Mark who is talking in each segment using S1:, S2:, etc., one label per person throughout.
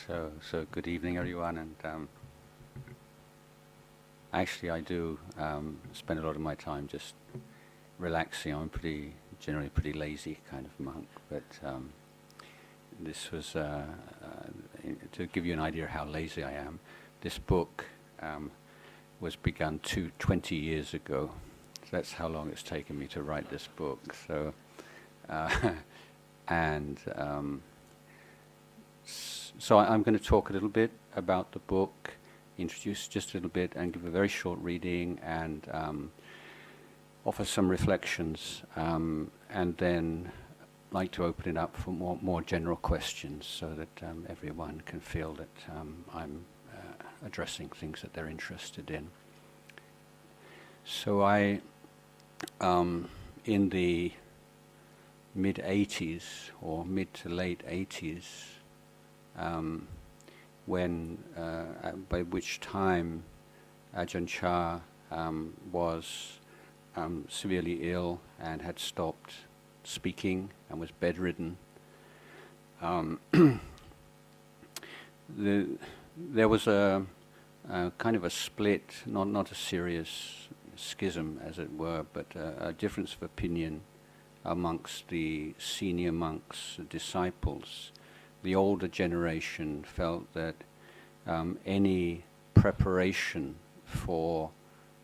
S1: So good evening, everyone. And actually, I do spend a lot of my time just relaxing. I'm generally pretty lazy kind of monk, but this was to give you an idea of how lazy I am. This book was begun 20 years ago. So that's how long it's taken me to write this book. So, and so I'm going to talk a little bit about the book, introduce just a little bit, and give a very short reading, and offer some reflections, and then like to open it up for more general questions, so that everyone can feel that I'm addressing things that they're interested in. So I, in the mid-80s or mid to late 80s, when by which time Ajahn Chah was severely ill and had stopped speaking and was bedridden. There was a kind of a split, not a serious schism as it were, but a difference of opinion amongst the senior monks, disciples. The older generation felt that any preparation for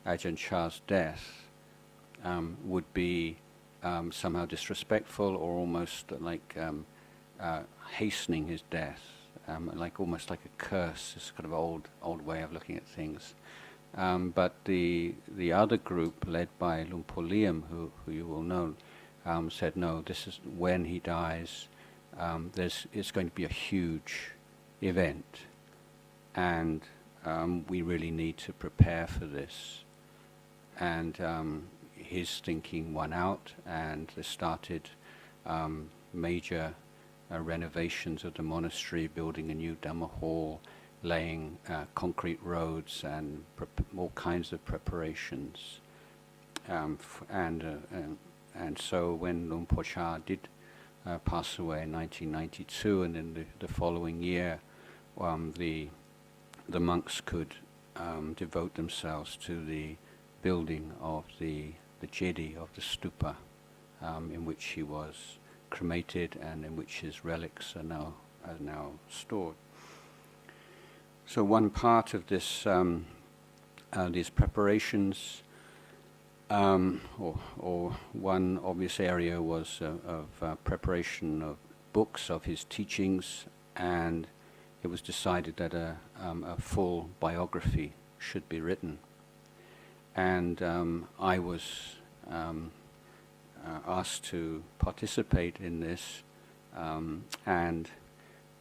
S1: Ajahn Chah's death would be somehow disrespectful, or almost like hastening his death, almost like a curse. This kind of old way of looking at things. But the other group, led by Luang Por Liam, who you will know, said no. This is when he dies. It's going to be a huge event, and we really need to prepare for this. And his thinking won out, and they started major renovations of the monastery, building a new Dhamma hall, laying concrete roads, and all kinds of preparations. And so when Luang Por Chah did pass away in 1992, and in the following year, the monks could devote themselves to the building of the jedi, of the stupa, in which he was cremated and in which his relics are now stored. So one part of this these preparations, or one obvious area was of preparation of books of his teachings, and it was decided that a full biography should be written. And I was asked to participate in this, and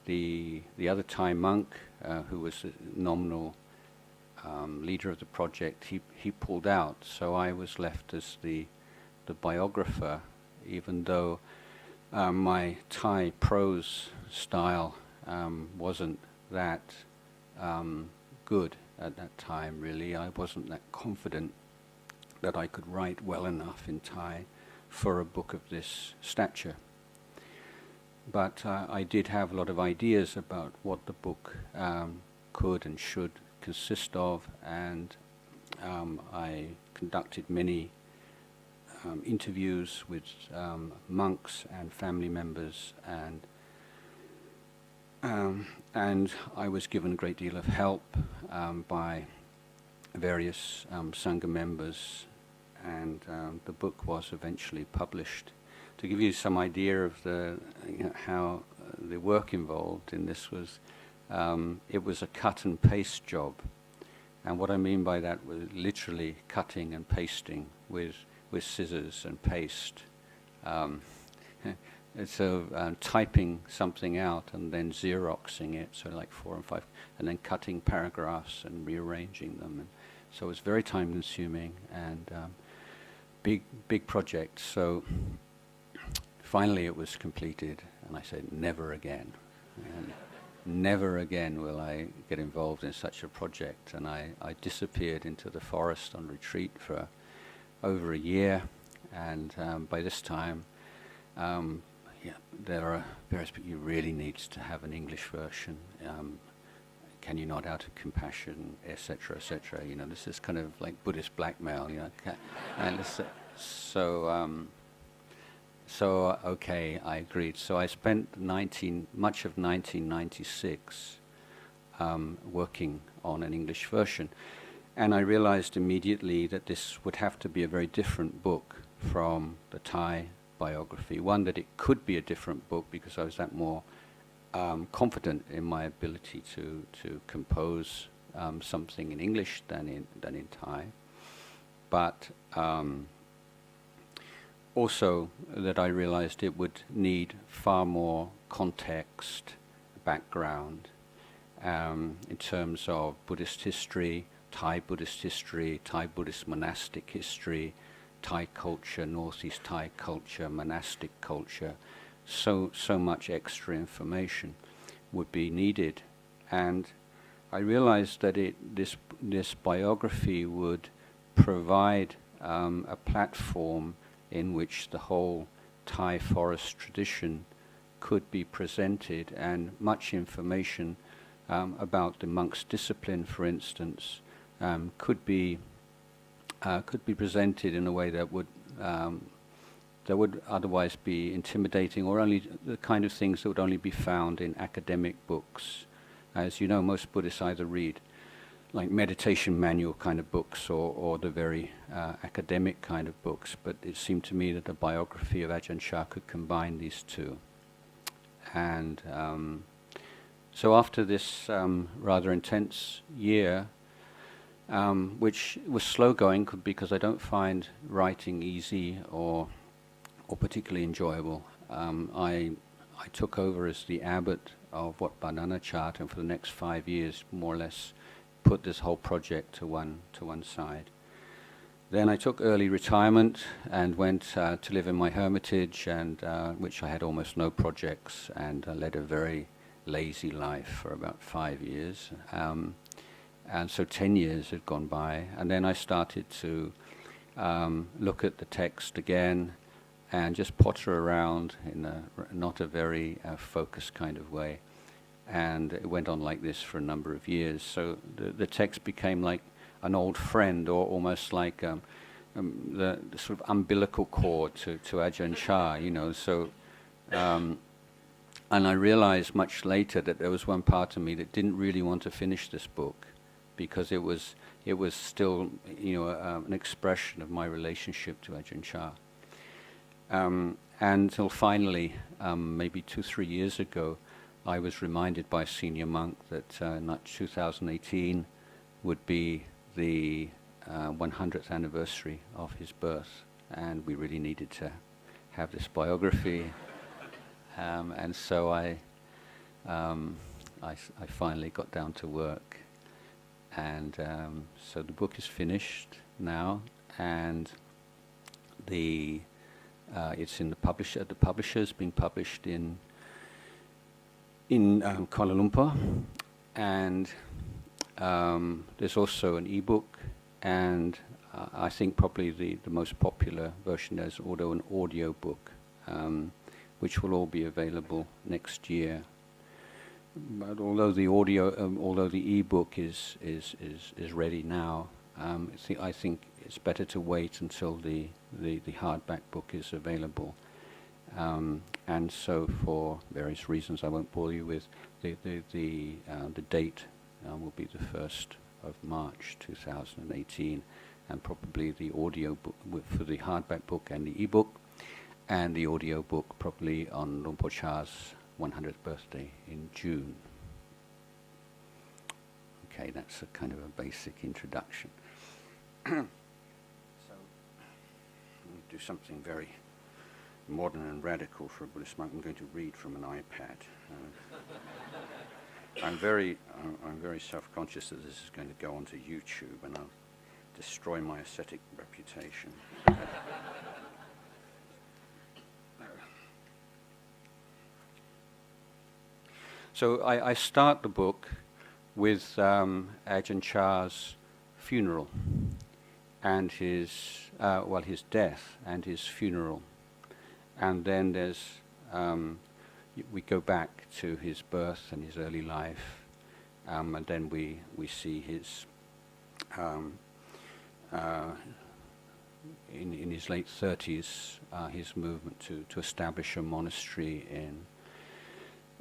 S1: the other Thai monk, who was the nominal leader of the project, he pulled out, so I was left as the biographer, even though my Thai prose style wasn't that good at that time, really. I wasn't that confident that I could write well enough in Thai for a book of this stature. But I did have a lot of ideas about what the book could and should consist of, and I conducted many interviews with monks and family members, and I was given a great deal of help by various Sangha members, and the book was eventually published. To give you some idea of how the work involved in this was, it was a cut and paste job, and what I mean by that was literally cutting and pasting with scissors and paste. So typing something out and then Xeroxing it, so like 4 and 5, and then cutting paragraphs and rearranging them. And so it was very time consuming and big project. So finally it was completed, and I said, never again. And never again will I get involved in such a project. And I disappeared into the forest on retreat for over a year, and by this time yeah, there are various people. You really need to have an English version. Can you not, out of compassion, etc., etc. You know, this is kind of like Buddhist blackmail. You know, and so okay, I agreed. So I spent much of 1996 working on an English version, and I realized immediately that this would have to be a very different book from the Thai biography. One, that it could be a different book because I was that more confident in my ability to compose something in English than in Thai, but also that I realized it would need far more context, background, in terms of Buddhist history, Thai Buddhist monastic history, Thai culture, Northeast Thai culture, monastic culture. So much extra information would be needed, and I realized that this biography would provide a platform in which the whole Thai forest tradition could be presented, and much information about the monk's discipline, for instance, could be presented in a way that would otherwise be intimidating, or only the kind of things that would only be found in academic books. As you know, most Buddhists either read like meditation manual kind of books or the very academic kind of books, but it seemed to me that a biography of Ajahn Chah could combine these two. And so after this rather intense year, which was slow going because I don't find writing easy or particularly enjoyable, I took over as the abbot of Wat Pah Nanachat, and for the next 5 years, more or less, put this whole project to one side. Then I took early retirement and went to live in my hermitage, and which I had almost no projects, and led a very lazy life for about 5 years. And so 10 years had gone by, and then I started to look at the text again and just potter around in not a very focused kind of way. And it went on like this for a number of years. So the text became like an old friend, or almost like the sort of umbilical cord to Ajahn Chah, you know. So, and I realized much later that there was one part of me that didn't really want to finish this book, because it was still, you know, an expression of my relationship to Ajahn Chah. Until finally, maybe 2-3 years ago, I was reminded by a senior monk that 2018 would be the 100th anniversary of his birth, and we really needed to have this biography. And so I finally got down to work, and so the book is finished now, and it's in the publisher. The publisher's been published in Kuala Lumpur, and there's also an ebook, and I think probably the most popular version is also an audio book, which will all be available next year. But although the ebook is ready now, I think it's better to wait until the hardback book is available. And so, for various reasons, I won't bore you with the date. Will be the 1st of March 2018, and probably the audio book for the hardback book and the ebook, and the audio book probably on Luang Por Chah's 100th birthday in June. Okay, that's a kind of a basic introduction. So, let me do something very modern and radical for a Buddhist monk. I'm going to read from an iPad. I'm very self-conscious that this is going to go onto YouTube, and I'll destroy my ascetic reputation. So I start the book with Ajahn Chah's funeral and his death and his funeral. And then there's we go back to his birth and his early life, and then we see his in his late 30s, his movement to establish a monastery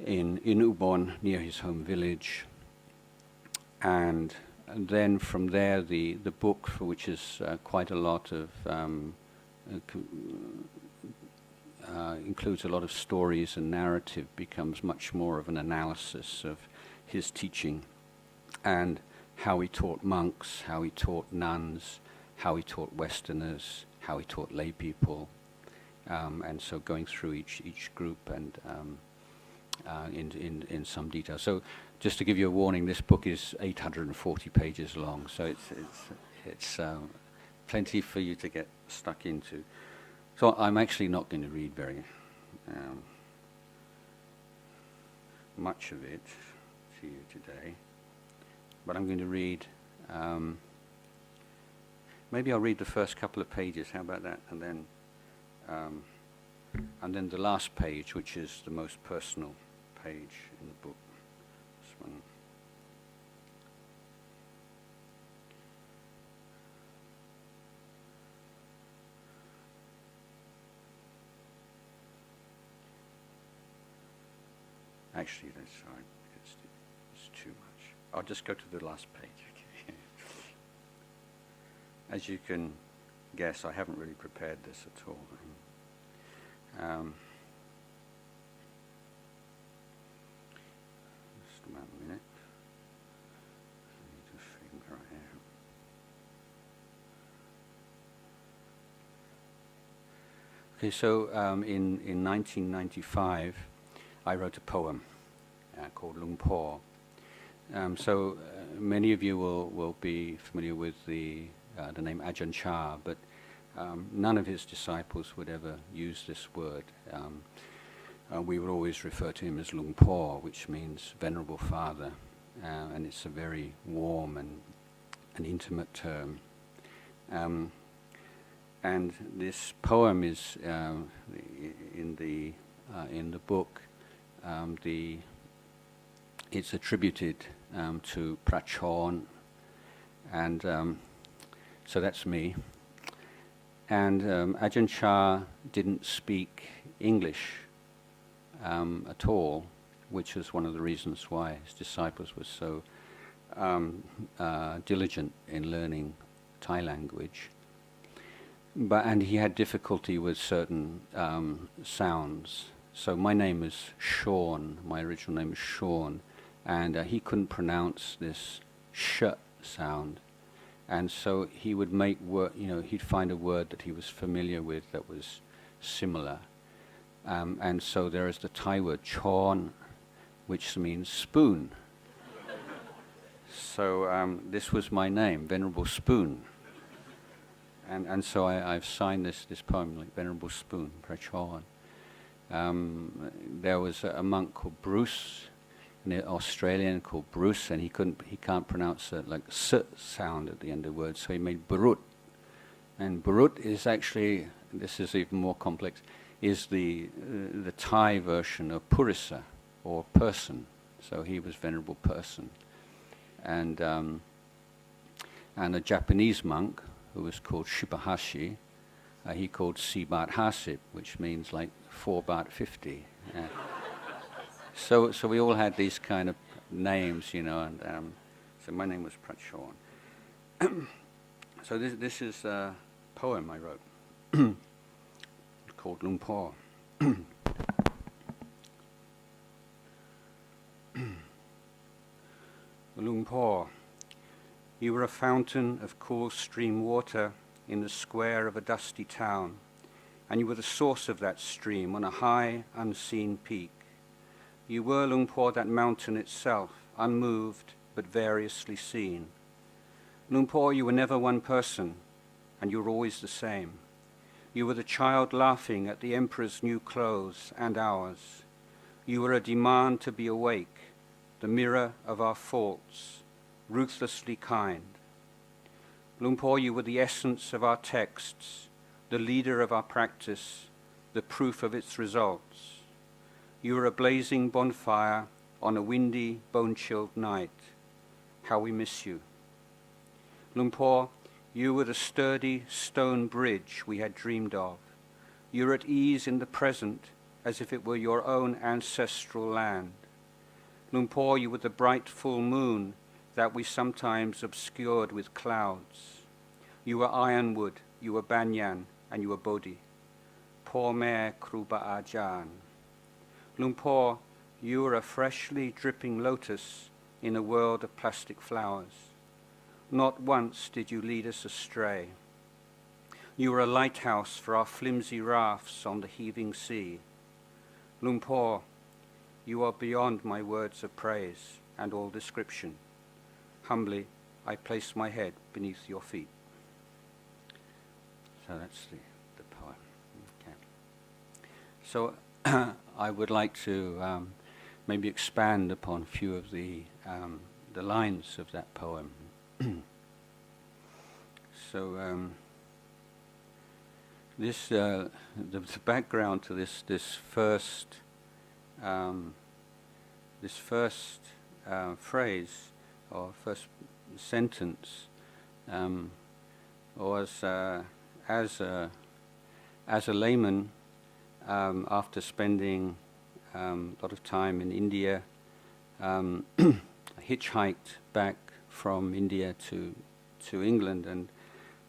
S1: in Ubon near his home village, and then from there the book, for which is quite a lot of includes a lot of stories and narrative, becomes much more of an analysis of his teaching and how he taught monks, how he taught nuns, how he taught Westerners, how he taught lay people, and so going through each group and in some detail. So just to give you a warning, this book is 840 pages long, so it's plenty for you to get stuck into. So I'm actually not going to read very much of it to you today, but I'm going to read, maybe I'll read the first couple of pages, how about that, and then the last page, which is the most personal page in the book. This one. Actually, that's right. It's too much. I'll just go to the last page. Okay. As you can guess, I haven't really prepared this at all. Just a minute. I need to figure out. Okay, so in 1995, I wrote a poem called Luang Por. So many of you will be familiar with the name Ajahn Chah, but none of his disciples would ever use this word. We would always refer to him as Luang Por, which means Venerable Father, and it's a very warm and an intimate term. And this poem is in the book. It's attributed to Prachon, and so that's me. And Ajahn Chah didn't speak English at all, which was one of the reasons why his disciples were so diligent in learning Thai language. And he had difficulty with certain sounds. So my name is Sean, my original name is Sean, and he couldn't pronounce this sh sound. And so he would make he'd find a word that he was familiar with that was similar. And so there is the Thai word chon, which means spoon. So this was my name, Venerable Spoon. And so I've signed this poem like Venerable Spoon, Prachon. There was a monk called Bruce, an Australian called Bruce, and he can't pronounce it like s sound at the end of words, so he made Burut. And Burut is actually, this is even more complex, is the Thai version of Purisa, or person. So he was Venerable Person. And a Japanese monk who was called Shibahashi, he called Sibat Hasip, which means like 4 baht 50. So we all had these kind of names, and so my name was Prachon. So this is a poem I wrote called Luang Por. Luang Por, you were a fountain of cool stream water in the square of a dusty town, and you were the source of that stream on a high, unseen peak. You were, Luang Por, that mountain itself, unmoved but variously seen. Luang Por, you were never one person, and you were always the same. You were the child laughing at the emperor's new clothes and ours. You were a demand to be awake, the mirror of our faults, ruthlessly kind. Luang Por, you were the essence of our texts, the leader of our practice, the proof of its results. You were a blazing bonfire on a windy, bone-chilled night. How we miss you. Lumpur, you were the sturdy stone bridge we had dreamed of. You were at ease in the present, as if it were your own ancestral land. Lumpur, you were the bright full moon that we sometimes obscured with clouds. You were ironwood, you were banyan, and you were bodhi. Poor Mare Kruba Ajan. Lumpur, you were a freshly dripping lotus in a world of plastic flowers. Not once did you lead us astray. You were a lighthouse for our flimsy rafts on the heaving sea. Lumpur, you are beyond my words of praise and all description. Humbly, I place my head beneath your feet. So that's the poem. Okay. So I would like to maybe expand upon a few of the lines of that poem. So the background to this first phrase or first sentence was as a layman, after spending a lot of time in India, hitchhiked back from India to England, and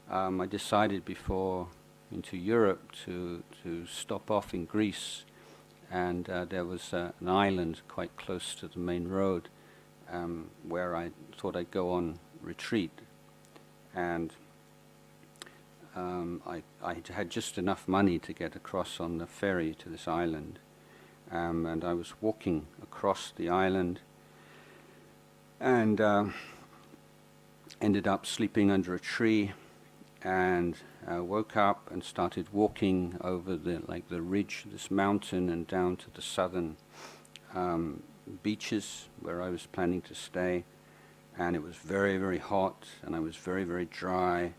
S1: I decided before into Europe to stop off in Greece, and there was an island quite close to the main road where I thought I'd go on retreat, and I had just enough money to get across on the ferry to this island, and I was walking across the island and ended up sleeping under a tree, and woke up and started walking over the ridge, this mountain, and down to the southern beaches where I was planning to stay. And it was very, very hot, and I was very, very dry,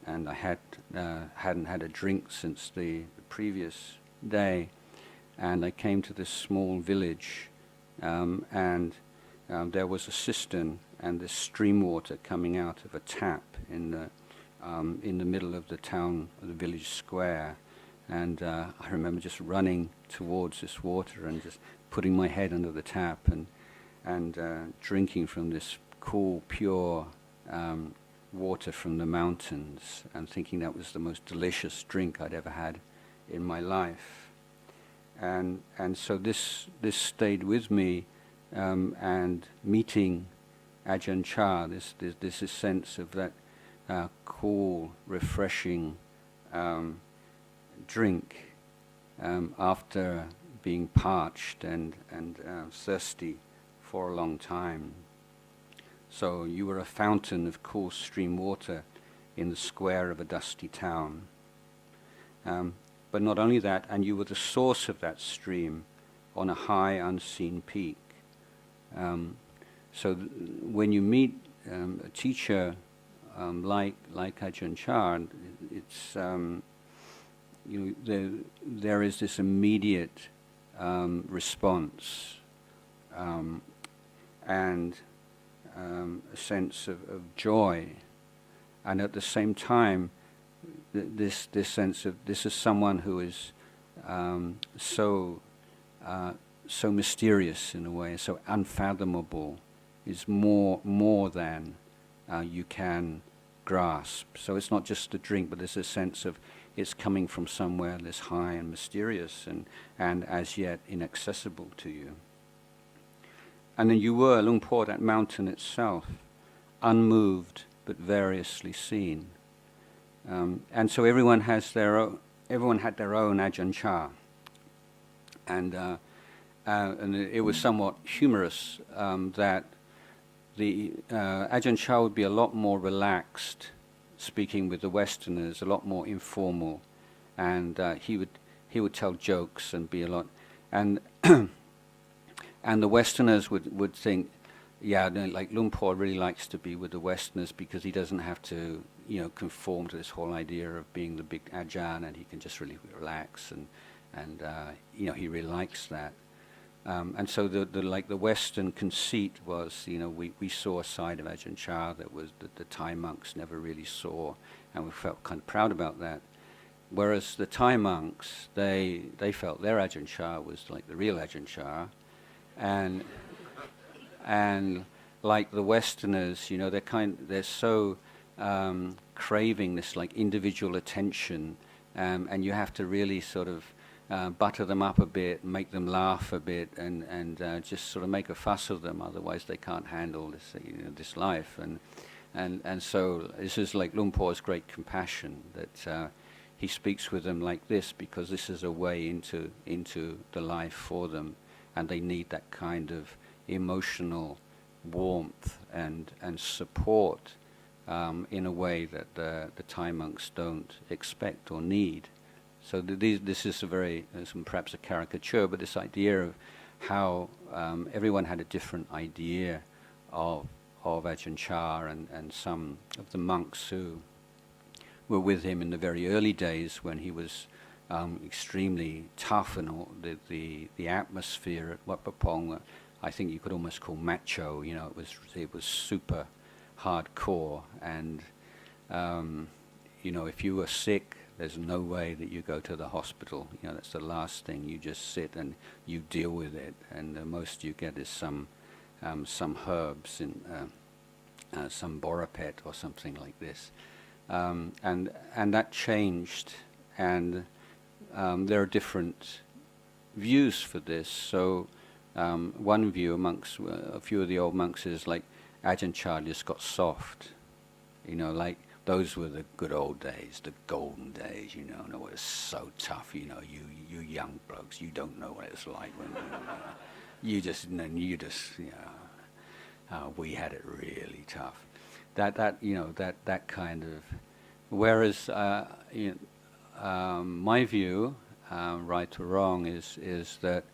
S1: and I hadn't had a drink since the previous day. And I came to this small village, and there was a cistern and this stream water coming out of a tap in the middle of the town, the village square. And I remember just running towards this water and just putting my head under the tap and drinking from this cool, pure water from the mountains, and thinking that was the most delicious drink I'd ever had in my life. And so this stayed with me, and meeting Ajahn Chah, this sense of that cool, refreshing drink after being parched and thirsty for a long time. So you were a fountain of cool stream water in the square of a dusty town. But not only that, and you were the source of that stream on a high, unseen peak. So when you meet a teacher like Ajahn Chah, it's there is this immediate response and a sense of joy, and at the same time this sense of this is someone who is so mysterious in a way, so unfathomable, is more than you can grasp. So it's not just a drink, but there's a sense of it's coming from somewhere that's high and mysterious and as yet inaccessible to you. And then you were, Lumpur, that mountain itself, unmoved but variously seen. And so everyone had their own Ajahn Chah. And it was somewhat humorous that the Ajahn Chah would be a lot more relaxed speaking with the Westerners, a lot more informal, and he would tell jokes and be a lot, and and the Westerners would think, yeah, no, like Lumpur really likes to be with the Westerners because he doesn't have to, conform to this whole idea of being the big Ajahn, and he can just really relax, and he really likes that. And so the Western conceit was, we saw a side of Ajahn Chah that was that the Thai monks never really saw, and we felt kind of proud about that. Whereas the Thai monks, they felt their Ajahn Chah was like the real Ajahn Chah, and like the Westerners, they're so craving this like individual attention, and you have to really sort of butter them up a bit, make them laugh a bit, and just sort of make a fuss of them. Otherwise, they can't handle this this life. And so this is like Luang Por's great compassion that he speaks with them like this because this is a way into the life for them, and they need that kind of emotional warmth and support in a way that the Thai monks don't expect or need. So this is a very, perhaps a caricature, but this idea of how everyone had a different idea of Ajahn Chah, and some of the monks who were with him in the very early days when he was extremely tough, and all the atmosphere at Wat Pah Pong, I think you could almost call macho. It was super hardcore, and if you were sick, there's no way that you go to the hospital. That's the last thing. You just sit and you deal with it, and the most you get is some herbs in some borapet or something like this, and that changed, and there are different views for this. So one view amongst a few of the old monks is like Ajahn Chah just got soft, like. Those were the good old days, the golden days, and it was so tough, you young blokes, you don't know what it's like when we had it really tough. That kind of. Whereas my view, right or wrong, is that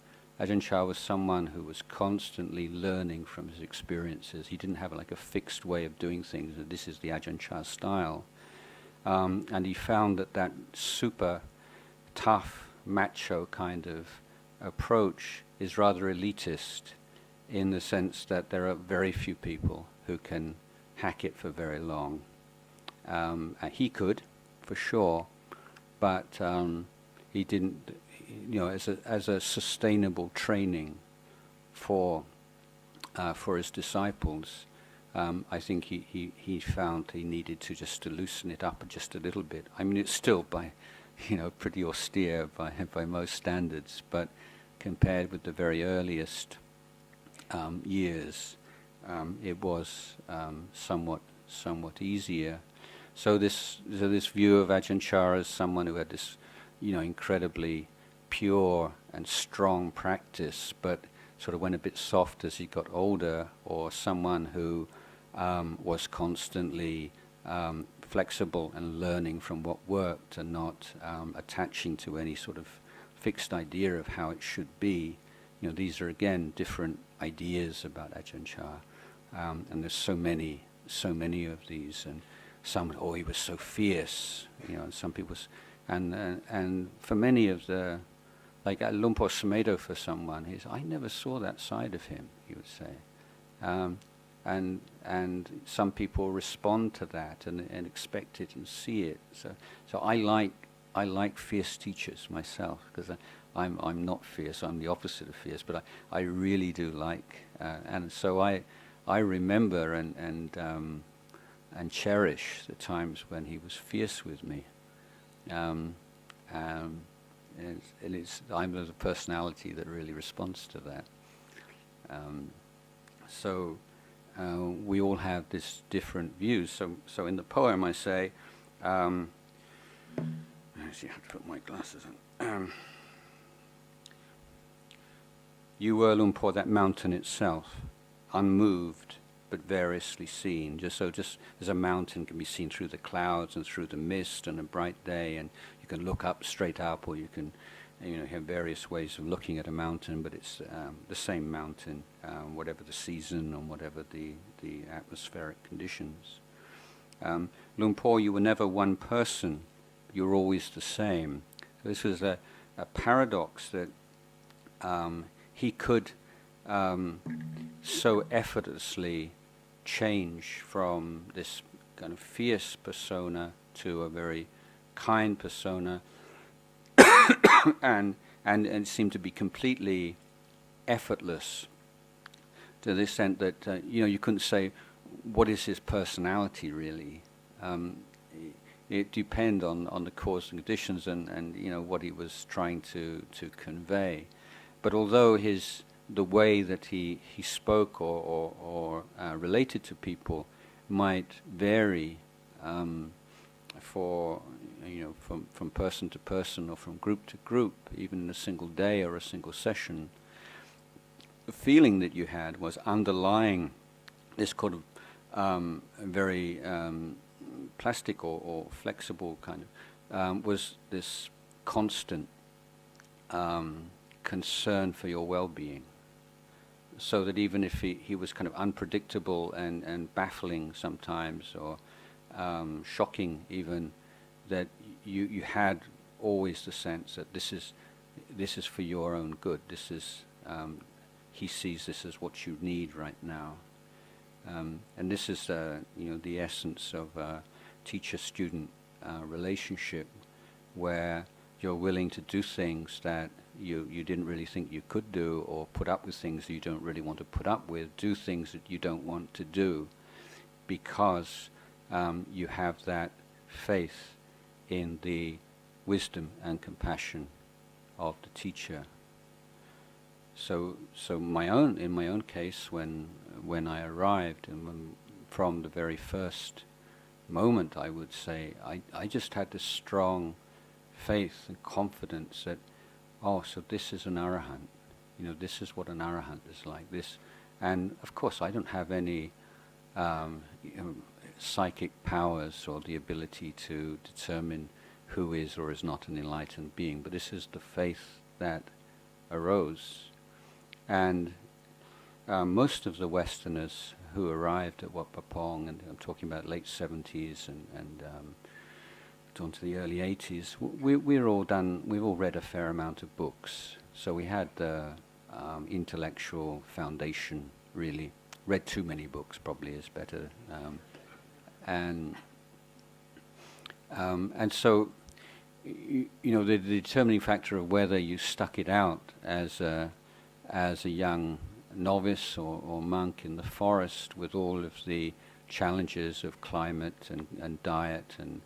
S1: Ajahn Chah was someone who was constantly learning from his experiences. He didn't have like a fixed way of doing things. This is the Ajahn Chah style. And he found that super tough, macho kind of approach is rather elitist, in the sense that there are very few people who can hack it for very long. He could, for sure, but he didn't. As a sustainable training for his disciples, I think he found he needed to loosen it up just a little bit. I mean, it's still pretty austere by most standards, but compared with the very earliest years, it was somewhat easier. So this view of Ajahn Chah as someone who had this, incredibly pure and strong practice, but sort of went a bit soft as he got older, or someone who was constantly flexible and learning from what worked and not attaching to any sort of fixed idea of how it should be. These are again different ideas about Ajahn Chah, and there's so many of these, and some, he was so fierce, and some people, and for many of the, like Luang Por Sumedho for someone, I never saw that side of him, he would say. And some people respond to that and expect it and see it. So I like fierce teachers myself, because I'm not fierce, I'm the opposite of fierce, but I really do like, and so I remember and cherish the times when he was fierce with me. I'm the personality that really responds to that. So we all have this different views. So in the poem I say, I actually have to put my glasses on. You were, Luang Por, that mountain itself, unmoved but variously seen. Just as a mountain can be seen through the clouds and through the mist and a bright day, and you can look up, straight up, or you can, have various ways of looking at a mountain, but it's the same mountain, whatever the season and whatever the atmospheric conditions. Luang Por, you were never one person, you were always the same. So this was a paradox that he could so effortlessly change from this kind of fierce persona to a very kind persona, and seemed to be completely effortless, to the extent that you couldn't say what is his personality really. It depended on the cause and conditions and what he was trying to convey. But although the way that he spoke or related to people might vary from person to person or from group to group, even in a single day or a single session, the feeling that you had was underlying this kind of very plastic or flexible kind of, was this constant concern for your well-being. So that even if he was kind of unpredictable and baffling sometimes, or shocking even, that you had always the sense that this is for your own good. This is he sees this as what you need right now, and this is the essence of teacher-student relationship, where you're willing to do things that you didn't really think you could do, or put up with things that you don't really want to put up with, do things that you don't want to do, because you have that faith in the wisdom and compassion of the teacher. So in my own case, when I arrived, and from the very first moment, I would say, I just had this strong faith and confidence that, so this is an arahant. This is what an arahant is like. This, and of course, I don't have any psychic powers or the ability to determine who is or is not an enlightened being. But this is the faith that arose, and most of the Westerners who arrived at Wat Pah Pong, and I'm talking about late 70s and on to the early 80s, we've all read a fair amount of books. So we had the intellectual foundation, really. Read too many books probably is better. And so, the determining factor of whether you stuck it out as a young novice or monk in the forest with all of the challenges of climate and diet and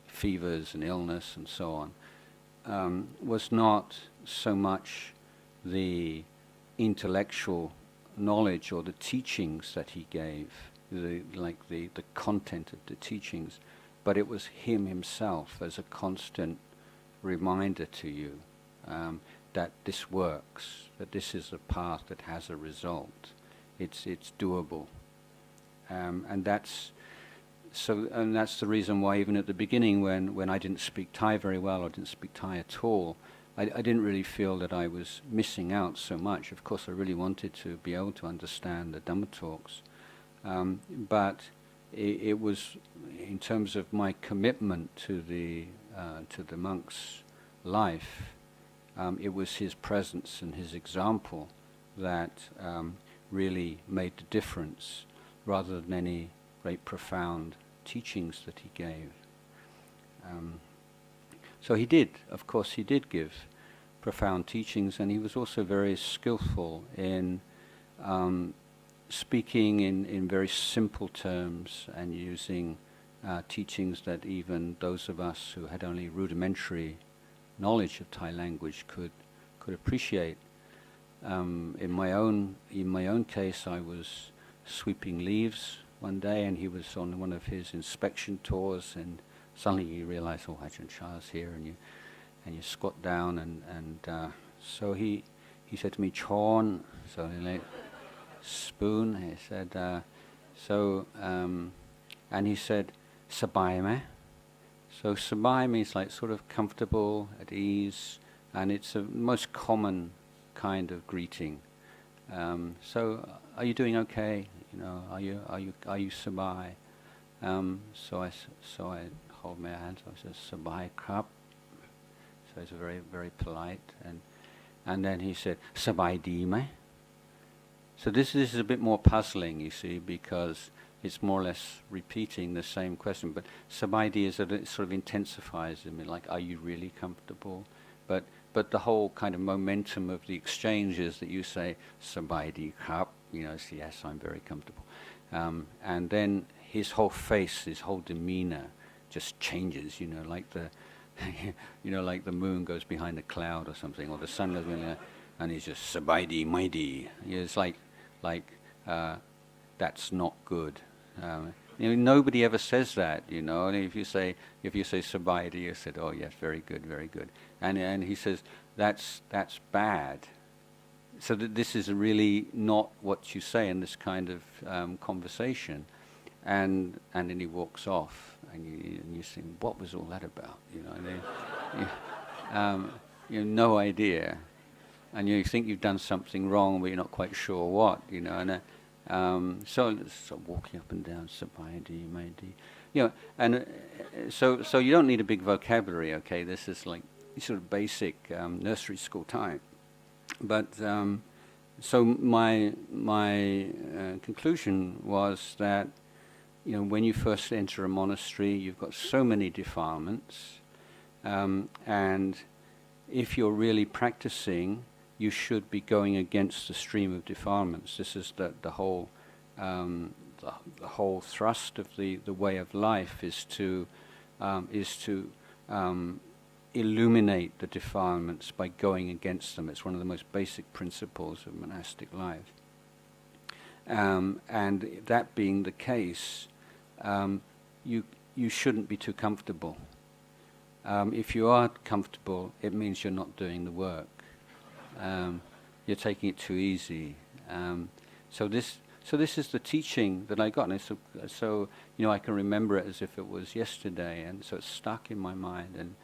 S1: fevers and illness and so on, was not so much the intellectual knowledge or the teachings that he gave, the content of the teachings, but it was him himself as a constant reminder to you that this works, that this is a path that has a result, it's doable, and that's the reason why even at the beginning, when I didn't speak Thai very well or didn't speak Thai at all, I didn't really feel that I was missing out so much. Of course, I really wanted to be able to understand the Dhamma talks, but it was, in terms of my commitment to the monk's life, it was his presence and his example that really made the difference, rather than any great profound teachings that he gave. So he did give profound teachings, and he was also very skillful in speaking in very simple terms and using teachings that even those of us who had only rudimentary knowledge of Thai language could appreciate. In my own case, I was sweeping leaves one day, and he was on one of his inspection tours, and suddenly you realize, Ajahn Chah's here, and you squat down, and so he said to me, "Chon," so spoon. He said, and he said, "Sabai meh?" So sabai means like sort of comfortable, at ease, and it's a most common kind of greeting. So, are you doing okay? Are you sabai? So I hold my hands. I said sabai krap. So it's very, very polite, And then he said, "Sabai di mai?" So this is a bit more puzzling, you see, because it's more or less repeating the same question. But sabai di is that it sort of intensifies it, like, are you really comfortable? But the whole kind of momentum of the exchange is that you say, "Sabai di krap," so yes, I'm very comfortable. And then his whole face, his whole demeanor just changes, like the like the moon goes behind a cloud or something, or the sun goes behind, and he's just "Sabai di mai di." It's like that's not good. Nobody ever says that, And if you say "Sabai di," you said, "Oh yes, very good, very good." And he says that's bad. So this is really not what you say in this kind of conversation, and then he walks off, and you think, what was all that about? No idea, and you think you've done something wrong, but you're not quite sure what, And so walking up and down, sabai di, mai di, and so you don't need a big vocabulary. Okay, this is like sort of basic nursery school type. But so my conclusion was that when you first enter a monastery, you've got so many defilements, and if you're really practicing, you should be going against the stream of defilements. This is the whole thrust of the way of life is to illuminate the defilements by going against them. It's one of the most basic principles of monastic life. And that being the case, you shouldn't be too comfortable. If you are comfortable, it means you're not doing the work. You're taking it too easy. So this is the teaching that I got, and so I can remember it as if it was yesterday, and so it's stuck in my mind. And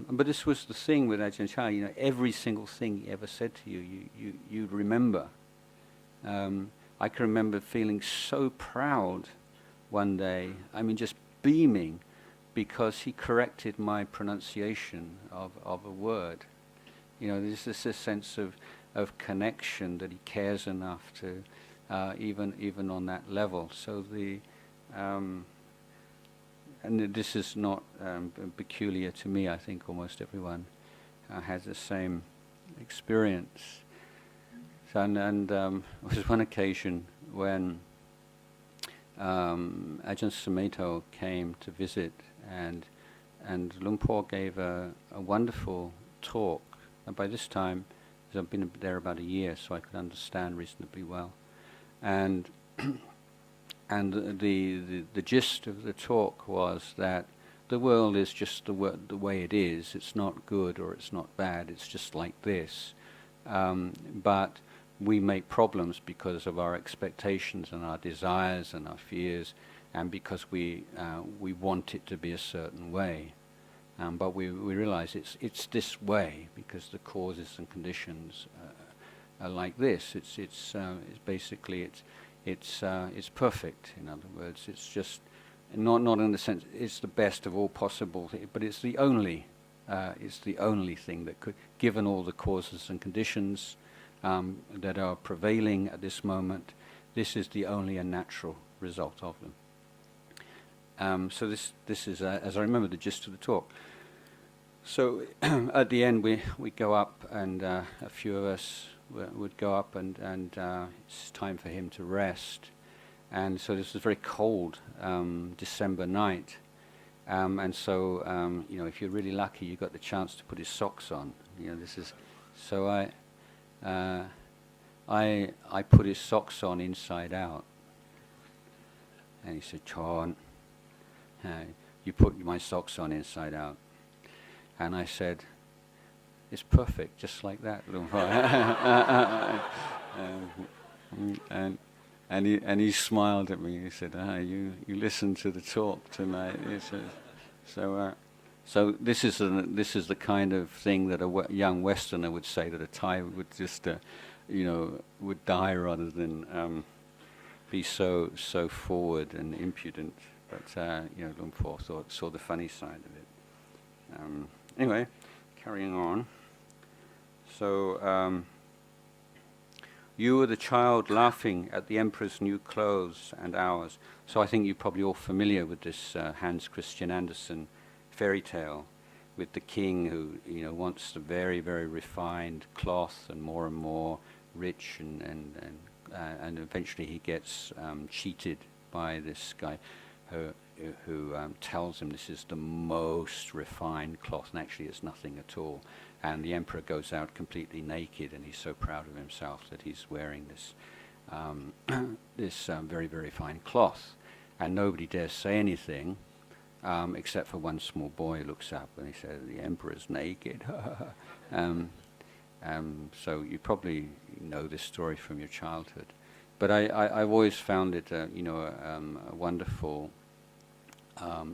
S1: but this was the thing with Ajahn Chah. Every single thing he ever said to you remember. I can remember feeling so proud one day. I mean, just beaming, because he corrected my pronunciation of a word. There's this sense of connection, that he cares enough to even on that level. So and this is not peculiar to me. I think almost everyone has the same experience. So, and there was one occasion when Ajahn Sumedho came to visit, and Luang Por gave a wonderful talk. And by this time, I've been there about a year, so I could understand reasonably well. And the gist of the talk was that the world is just the way it is. It's not good or it's not bad. It's just like this. But we make problems because of our expectations and our desires and our fears, and because we want it to be a certain way. But we realize it's this way because the causes and conditions are like this. It's basically it's perfect. In other words, it's just not in the sense it's the best of all possible, but it's the only thing that could, given all the causes and conditions that are prevailing at this moment, this is the only and natural result of them. So this is, as I remember, the gist of the talk. So at the end we go up, and a few of us would go up, and it's time for him to rest. And so this was a very cold December night, and so if you're really lucky, you got the chance to put his socks on. This is so I put his socks on inside out, and he said, "Chon, you put my socks on inside out." And I said, "It's perfect, just like that." And he smiled at me. He said, "You listened to the talk tonight." He said, so this is the kind of thing that a young Westerner would say, that a Thai would just would die rather than be so forward and impudent. But Luang Por saw the funny side of it. Anyway, carrying on. So you were the child laughing at the emperor's new clothes and ours. So I think you're probably all familiar with this Hans Christian Andersen fairy tale with the king who, wants the very, very refined cloth and more rich, and eventually he gets cheated by this guy who tells him this is the most refined cloth, and actually it's nothing at all. And the emperor goes out completely naked, and he's so proud of himself that he's wearing this very, very fine cloth. And nobody dares say anything, except for one small boy who looks up and he says, "The emperor's naked." So you probably know this story from your childhood. But I've always found it, a wonderful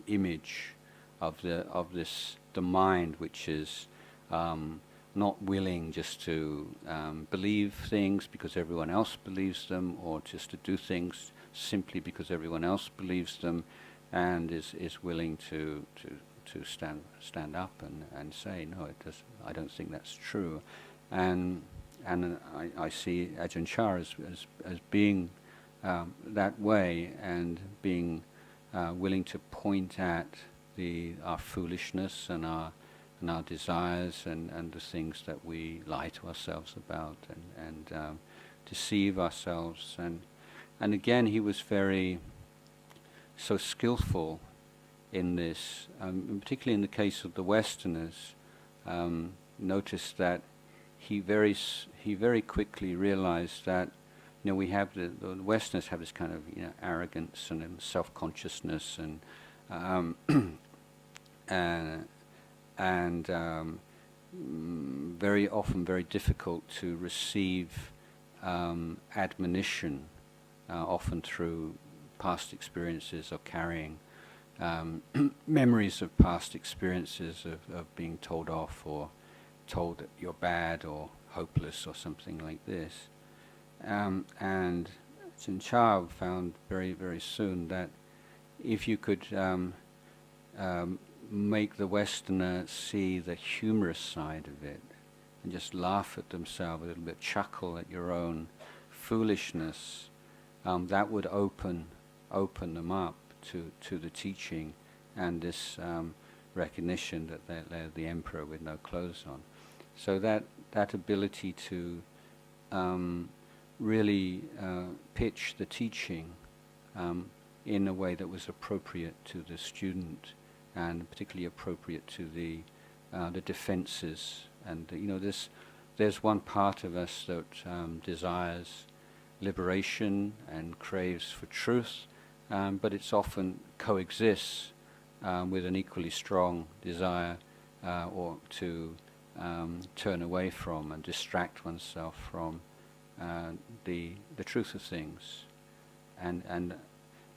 S1: image of the mind, which is not willing just to believe things because everyone else believes them, or just to do things simply because everyone else believes them, and is willing to stand up and say, no, I don't think that's true. And I see Ajahn Chah as being that way, and being willing to point at our foolishness and our desires and the things that we lie to ourselves about and deceive ourselves. And again, he was so skillful in this, particularly in the case of the Westerners. Noticed that he very quickly realized that we have the Westerners have this kind of arrogance and self-consciousness and very often very difficult to receive admonition, often through past experiences, or carrying memories of past experiences of being told off, or told that you're bad or hopeless or something like this. And Ajahn Chah found very, very soon that if you could make the Westerner see the humorous side of it, and just laugh at themselves a little bit, chuckle at your own foolishness, that would open them up to the teaching and this recognition that they're the emperor with no clothes on. So that ability to really pitch the teaching in a way that was appropriate to the student, and particularly appropriate to the defenses. And there's one part of us that desires liberation and craves for truth, but it's often coexists with an equally strong desire or to turn away from and distract oneself from the truth of things. And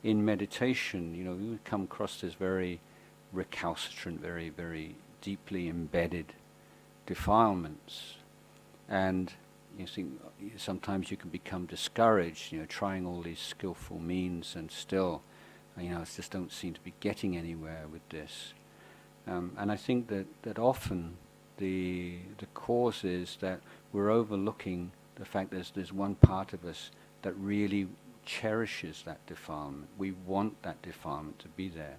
S1: in meditation, we would come across this very recalcitrant, very, very deeply embedded defilements. And you think sometimes you can become discouraged, trying all these skillful means, and still, I just don't seem to be getting anywhere with this. And I think that often the cause is that we're overlooking the fact that there's one part of us that really cherishes that defilement. We want that defilement to be there.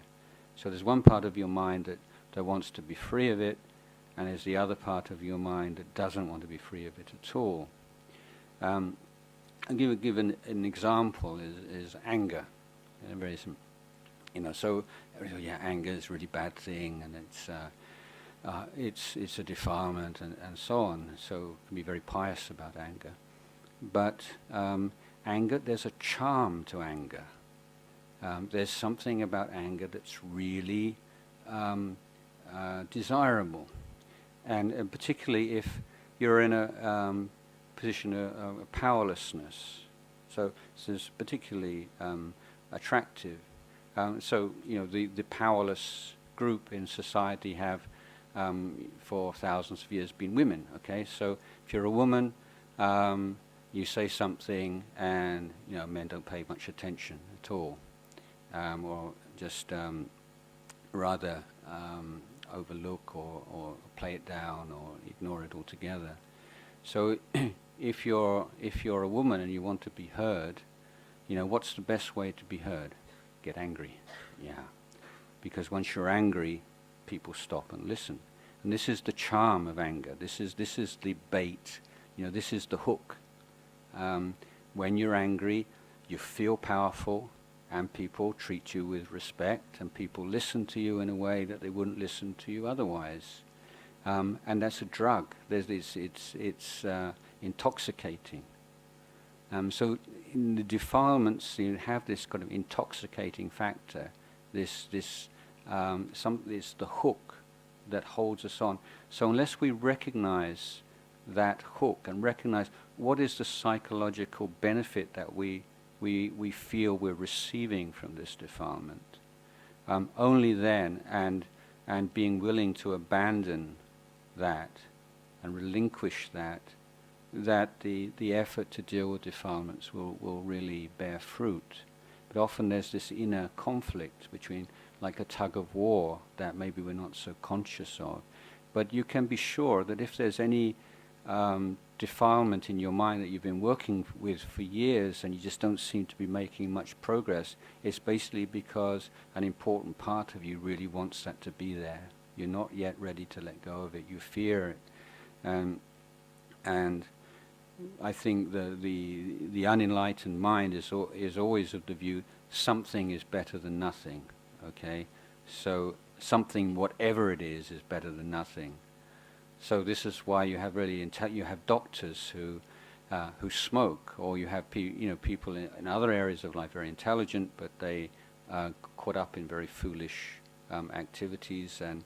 S1: So there's one part of your mind that wants to be free of it, and there's the other part of your mind that doesn't want to be free of it at all. I'll give an example is anger. Very simple. So anger is a really bad thing, and it's a defilement, and so on. So you can be very pious about anger. But anger, there's a charm to anger. There's something about anger that's really desirable. And particularly if you're in a position of powerlessness. So it's particularly attractive. So the powerless group in society have for thousands of years been women. Okay, so if you're a woman, you say something, and men don't pay much attention at all, or just rather overlook or play it down or ignore it altogether. So if you're a woman and you want to be heard, what's the best way to be heard? Get angry. Yeah. Because once you're angry, people stop and listen. And this is the charm of anger. This is the bait. This is the hook. When you're angry, you feel powerful, and people treat you with respect, and people listen to you in a way that they wouldn't listen to you otherwise. And that's a drug. It's intoxicating. So in the defilements, you have this kind of intoxicating factor. It's the hook that holds us on. So unless we recognize that hook and recognize what is the psychological benefit that we feel we're receiving from this defilement, only then, and being willing to abandon that and relinquish that the effort to deal with defilements will really bear fruit. But often there's this inner conflict between, like a tug of war, that maybe we're not so conscious of. But you can be sure that if there's any defilement in your mind that you've been working with for years and you just don't seem to be making much progress, it's basically because an important part of you really wants that to be there. You're not yet ready to let go of it. You fear it. And I think the unenlightened mind is always of the view something is better than nothing. Okay? So something, whatever it is better than nothing. So this is why you have you have doctors who smoke, or you have people in other areas of life very intelligent, but they caught up in very foolish activities, and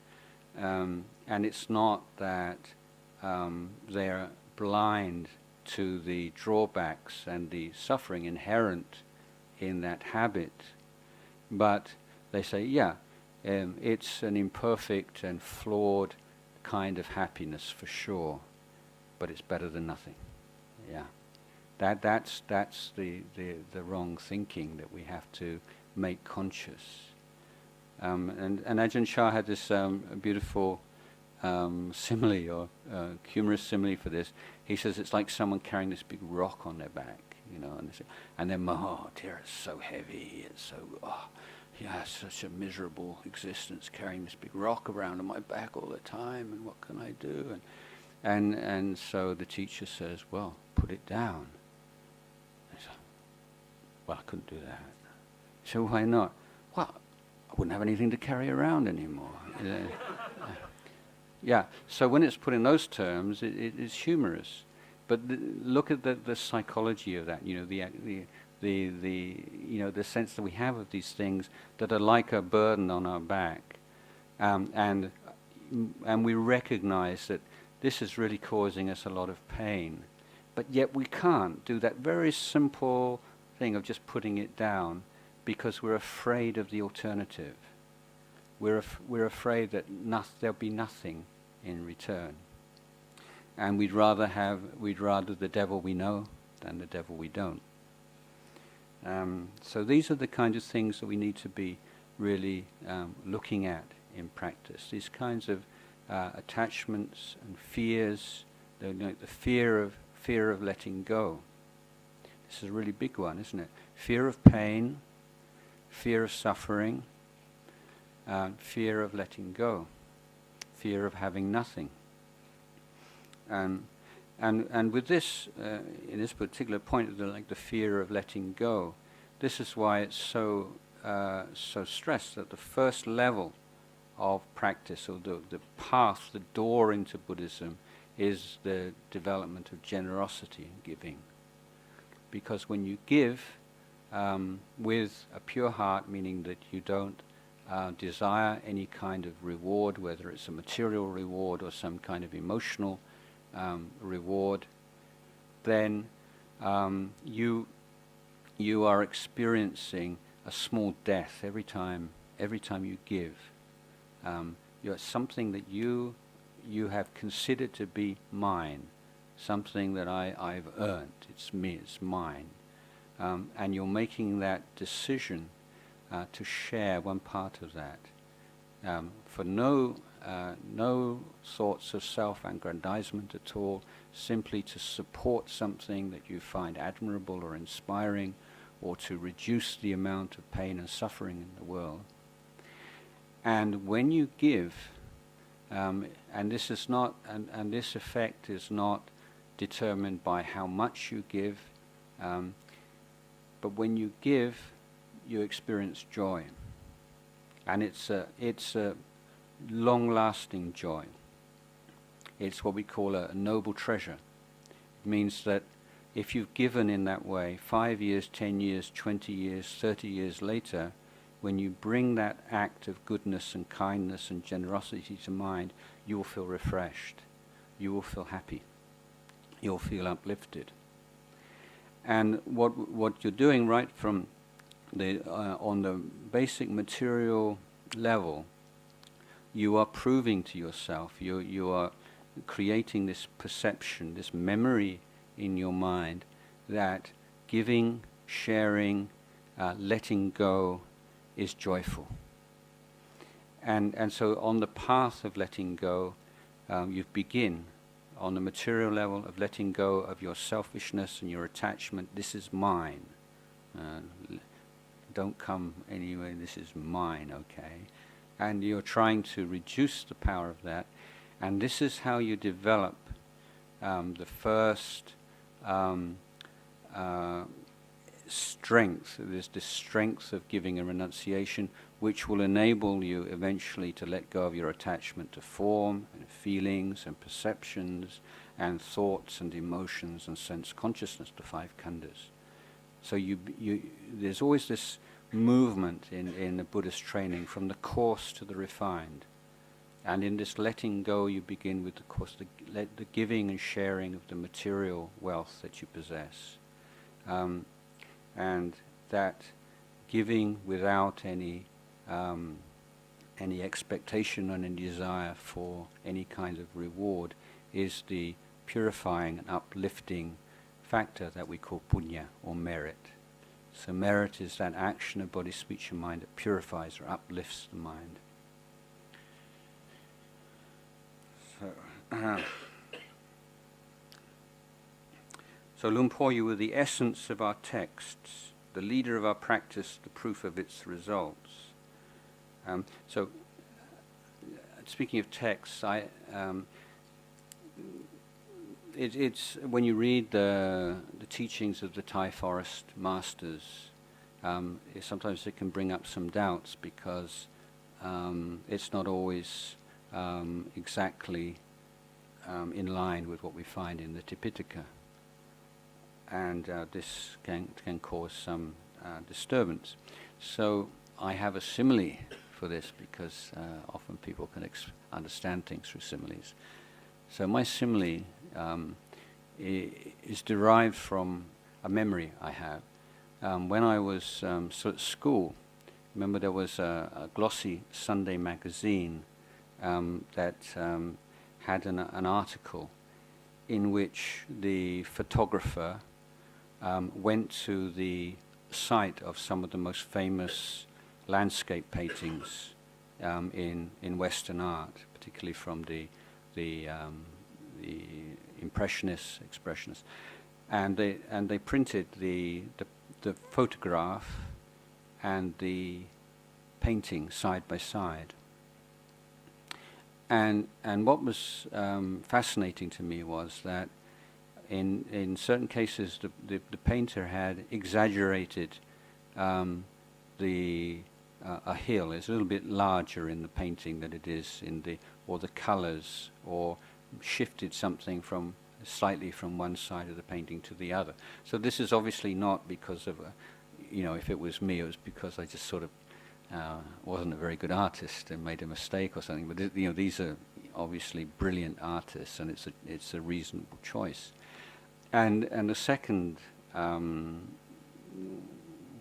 S1: it's not that they're blind to the drawbacks and the suffering inherent in that habit, but they say, it's an imperfect and flawed kind of happiness for sure, but it's better than nothing. Yeah, that's the wrong thinking that we have to make conscious. And Ajahn Chah had this beautiful simile, or humorous simile for this. He says it's like someone carrying this big rock on their back, and then, oh dear, it's so heavy, it's so, such a miserable existence, carrying this big rock around on my back all the time, and what can I do? And so the teacher says, well, put it down. He said, well, I couldn't do that. So why not? Well, I wouldn't have anything to carry around anymore. Yeah, so when it's put in those terms, it is humorous. But look at the psychology of that, the sense that we have of these things that are like a burden on our back. And we recognize that this is really causing us a lot of pain. But yet we can't do that very simple thing of just putting it down because we're afraid of the alternative. We're afraid that there'll be nothing in return. And we'd rather the devil we know than the devil we don't. So these are the kinds of things that we need to be really looking at in practice. These kinds of attachments and fears, the fear of letting go. This is a really big one, isn't it? Fear of pain, fear of suffering, fear of letting go, fear of having nothing. And with this, in this particular point, the fear of letting go, this is why it's so stressed that the first level of practice, or the path, the door into Buddhism, is the development of generosity and giving. Because when you give with a pure heart, meaning that you don't desire any kind of reward, whether it's a material reward or some kind of emotional reward, then you are experiencing a small death every time you give. You're something that you have considered to be mine, something that I've earned. It's me. It's mine, and you're making that decision to share one part of that for no no thoughts of self-aggrandizement at all, simply to support something that you find admirable or inspiring, or to reduce the amount of pain and suffering in the world. And when you give, and this is not, and this effect is not determined by how much you give, but when you give, you experience joy, and it's a long-lasting joy. It's what we call a noble treasure. It means that if you've given in that way, 5 years, 10 years, 20 years, 30 years later, when you bring that act of goodness and kindness and generosity to mind, you will feel refreshed. You will feel happy. You'll feel uplifted. And what you're doing right from the on the basic material level, you are proving to yourself, you are creating this perception, this memory in your mind that giving, sharing, letting go is joyful. And so on the path of letting go, you begin on the material level of letting go of your selfishness and your attachment. This is mine. Don't come anyway, this is mine, okay? And you're trying to reduce the power of that. And this is how you develop the first strength. There's this strength of giving and renunciation, which will enable you eventually to let go of your attachment to form and feelings and perceptions and thoughts and emotions and sense consciousness, the five khandhas. So there's always this movement in the Buddhist training from the coarse to the refined. And in this letting go, you begin with the course, the giving and sharing of the material wealth that you possess. And that giving without any expectation and any desire for any kind of reward is the purifying and uplifting factor that we call punya, or merit. So merit is that action of body, speech and mind that purifies or uplifts the mind. So Lumpur, you were the essence of our texts, the leader of our practice, the proof of its results. So speaking of texts, it's when you read the teachings of the Thai forest masters, sometimes it can bring up some doubts because it's not always exactly in line with what we find in the Tipitaka, and this can cause some disturbance. So I have a simile for this because often people can understand things through similes. So my simile is derived from a memory I have. When I was at school, remember there was a glossy Sunday magazine that had an article in which the photographer went to the site of some of the most famous landscape paintings in Western art, particularly from the Impressionists, Expressionists, and they printed the photograph and the painting side by side. And what was fascinating to me was that in certain cases the painter had exaggerated a hill. It's a little bit larger in the painting than it is or the colors, or shifted something slightly from one side of the painting to the other. So this is obviously not because of if it was me, it was because I just sort of wasn't a very good artist and made a mistake or something. But these are obviously brilliant artists, and it's a reasonable choice. And the second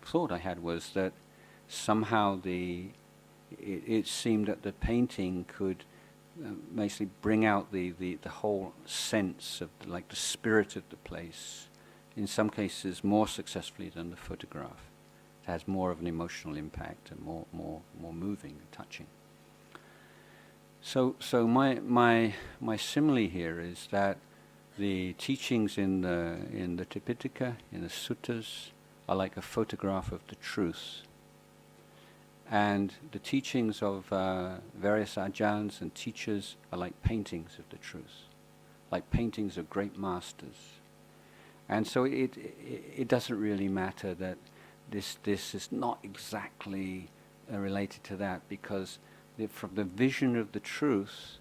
S1: thought I had was that somehow it seemed that the painting could basically bring out the whole sense of the spirit of the place, in some cases more successfully than the photograph. It has more of an emotional impact and more moving and touching. So my simile here is that the teachings in the Tipitaka, in the suttas, are like a photograph of the truth. And the teachings of various ajahns and teachers are like paintings of the truth, like paintings of great masters. And so it doesn't really matter that this is not exactly related to that, because from the vision of the truth,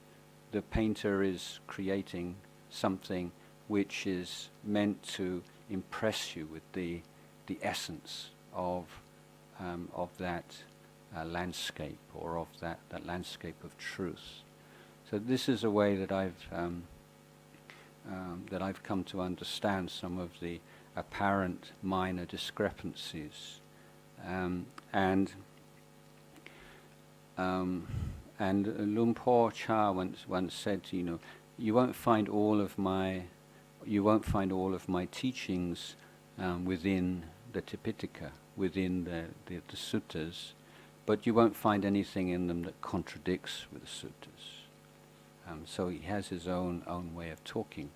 S1: the painter is creating something which is meant to impress you with the essence of that landscape, or of that landscape of truth. So this is a way that I've come to understand some of the apparent minor discrepancies, and Lumpur Cha once said, you won't find all of my teachings within the Tipitaka, within the suttas, but you won't find anything in them that contradicts with the suttas. So he has his own way of talking.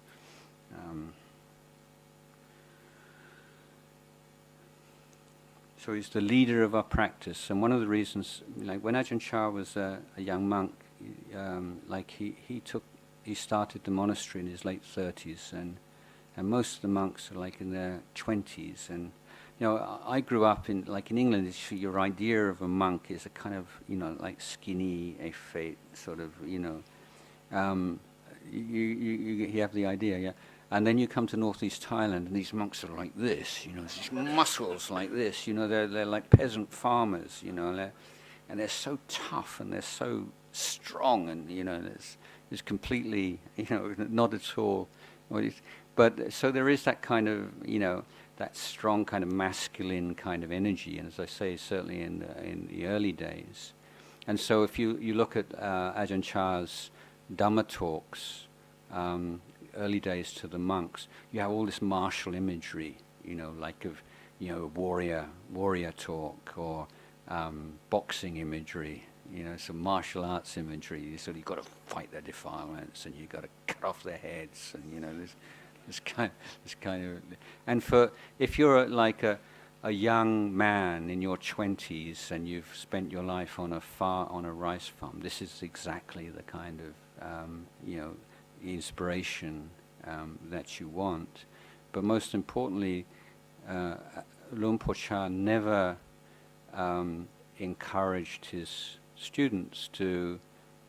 S1: So he's the leader of our practice, and one of the reasons, like when Ajahn Chah was a young monk, he started the monastery in his late 30s, and most of the monks are like in their 20s, and I grew up in England. Your idea of a monk is a kind of like skinny, effete sort of you have the idea, yeah. And then you come to northeast Thailand, and these monks are like this, these muscles like this, they're like peasant farmers, and they're so tough and they're so strong, and there's completely, not at all. But so there is that kind of, that strong kind of masculine kind of energy, and as I say, certainly in the early days. And so if you look at Ajahn Chah's Dhamma talks, early days to the monks, you have all this martial imagery, like of, warrior talk, or boxing imagery, some martial arts imagery. So you've got to fight their defilements, and you've got to cut off their heads, and this kind of, and if you're like a young man in your 20s and you've spent your life on a rice farm, this is exactly the kind of inspiration that you want. But most importantly, Lumpur Cha never encouraged his students to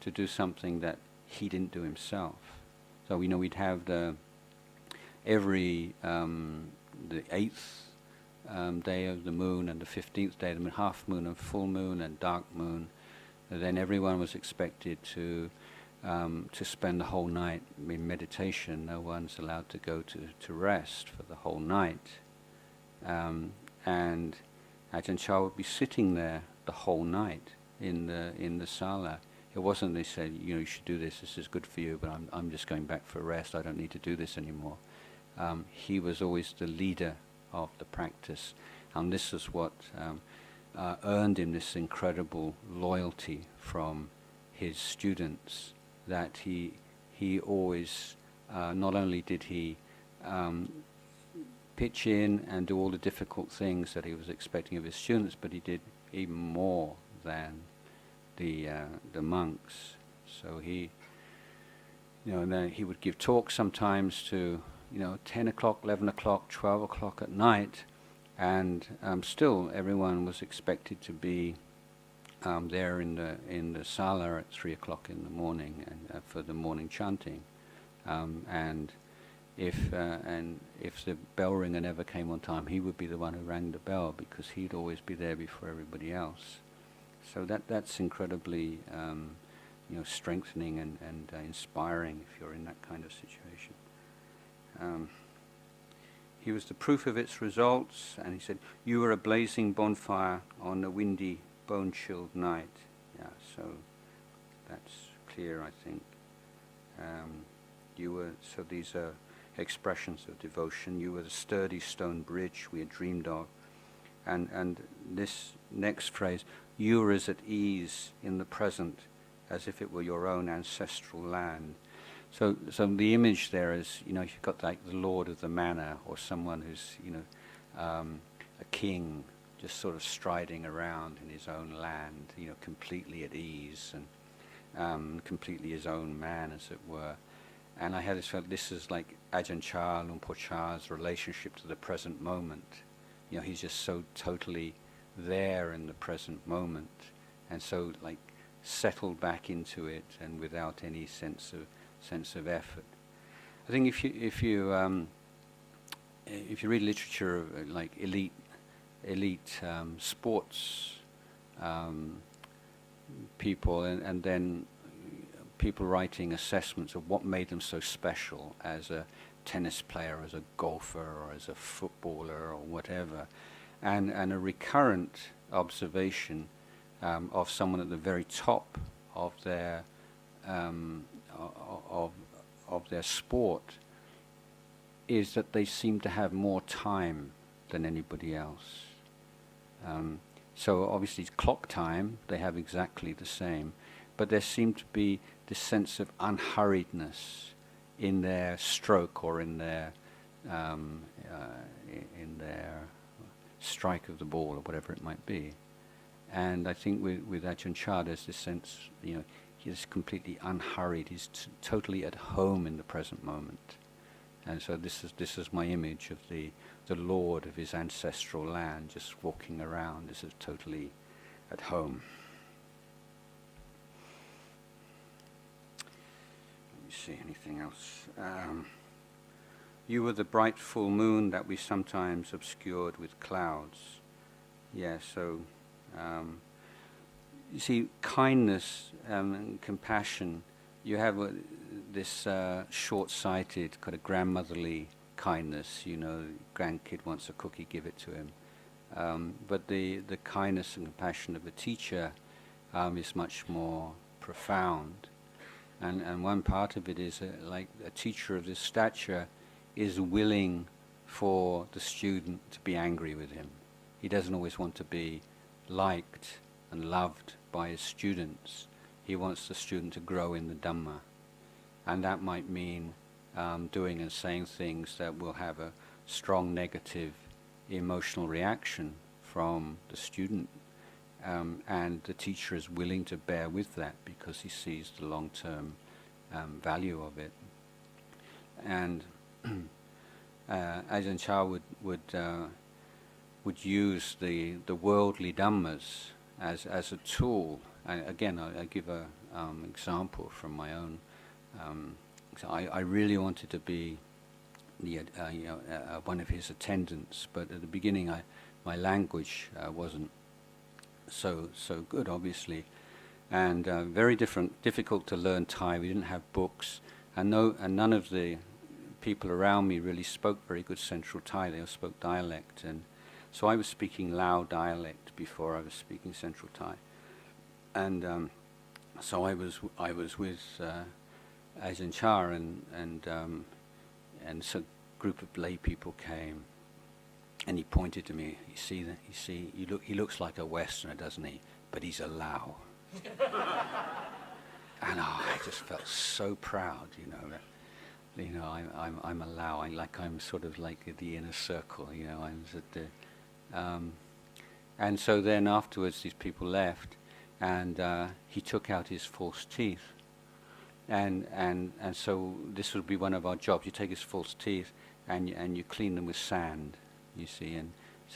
S1: do something that he didn't do himself. So we'd have every the 8th day of the moon and the 15th day of the moon, half moon and full moon and dark moon. And then everyone was expected to spend the whole night in meditation. No one's allowed to go to rest for the whole night. And Ajahn Chah would be sitting there the whole night in the sala. It wasn't they said, you should do this is good for you, but I'm just going back for rest, I don't need to do this anymore. He was always the leader of the practice, and this is what earned him this incredible loyalty from his students, that he always, not only did he pitch in and do all the difficult things that he was expecting of his students, but he did even more than the monks. So he, and then he would give talks sometimes to 10 o'clock, 11 o'clock, 12 o'clock at night, and still everyone was expected to be there in the sala at 3 o'clock in the morning and for the morning chanting. And if the bell ringer never came on time, he would be the one who rang the bell, because he'd always be there before everybody else. So that's incredibly strengthening and inspiring if you're in that kind of situation. He was the proof of its results, and he said, "You were a blazing bonfire on a windy, bone-chilled night." Yeah, so that's clear, I think. So these are expressions of devotion. You were the sturdy stone bridge we had dreamed of. And this next phrase, "You were as at ease in the present as if it were your own ancestral land. So the image there is, you've got like the lord of the manor, or someone who's, a king, just sort of striding around in his own land, completely at ease and completely his own man, as it were. And I had this felt this is like Ajahn Chah, Luang Por Chah's relationship to the present moment. He's just so totally there in the present moment, and so like settled back into it, and without any sense of effort. I think if you read literature of like elite sports people, and then people writing assessments of what made them so special as a tennis player, as a golfer, or as a footballer, or whatever, and a recurrent observation of someone at the very top of their of their sport is that they seem to have more time than anybody else. So obviously it's clock time, they have exactly the same, but there seemed to be this sense of unhurriedness in their stroke, or in their strike of the ball, or whatever it might be. And I think with Ajahn Chah, there's this sense, he's completely unhurried. He's totally at home in the present moment. And so this is my image of the lord of his ancestral land, just walking around. This is totally at home. Let me see, anything else? You were the bright full moon that we sometimes obscured with clouds. Yeah, so you see, kindness and compassion, you have this short-sighted, kind of grandmotherly kindness. Grandkid wants a cookie, give it to him. But the kindness and compassion of a teacher is much more profound. And one part of it is like a teacher of this stature is willing for the student to be angry with him. He doesn't always want to be liked and loved by his students. He wants the student to grow in the Dhamma. And that might mean doing and saying things that will have a strong negative emotional reaction from the student. And the teacher is willing to bear with that because he sees the long-term value of it. And Ajahn Chah would use the worldly Dhammas as a tool. And again, I give a example from my own. So I really wanted to be one of his attendants, but at the beginning my language wasn't so good, obviously, and very difficult to learn Thai. We didn't have books, and none of the people around me really spoke very good Central Thai. They all spoke dialect, and so I was speaking Lao dialect before I was speaking Central Thai, and so I was with Ajahn Chah, and so a group of lay people came, and he pointed to me. He looks like a Westerner, doesn't he? But he's a Lao. And I just felt so proud, I'm a Lao. I'm sort of like at the inner circle, I'm at the. And so then afterwards, these people left, and he took out his false teeth. And so this would be one of our jobs. You take his false teeth and you clean them with sand, you see.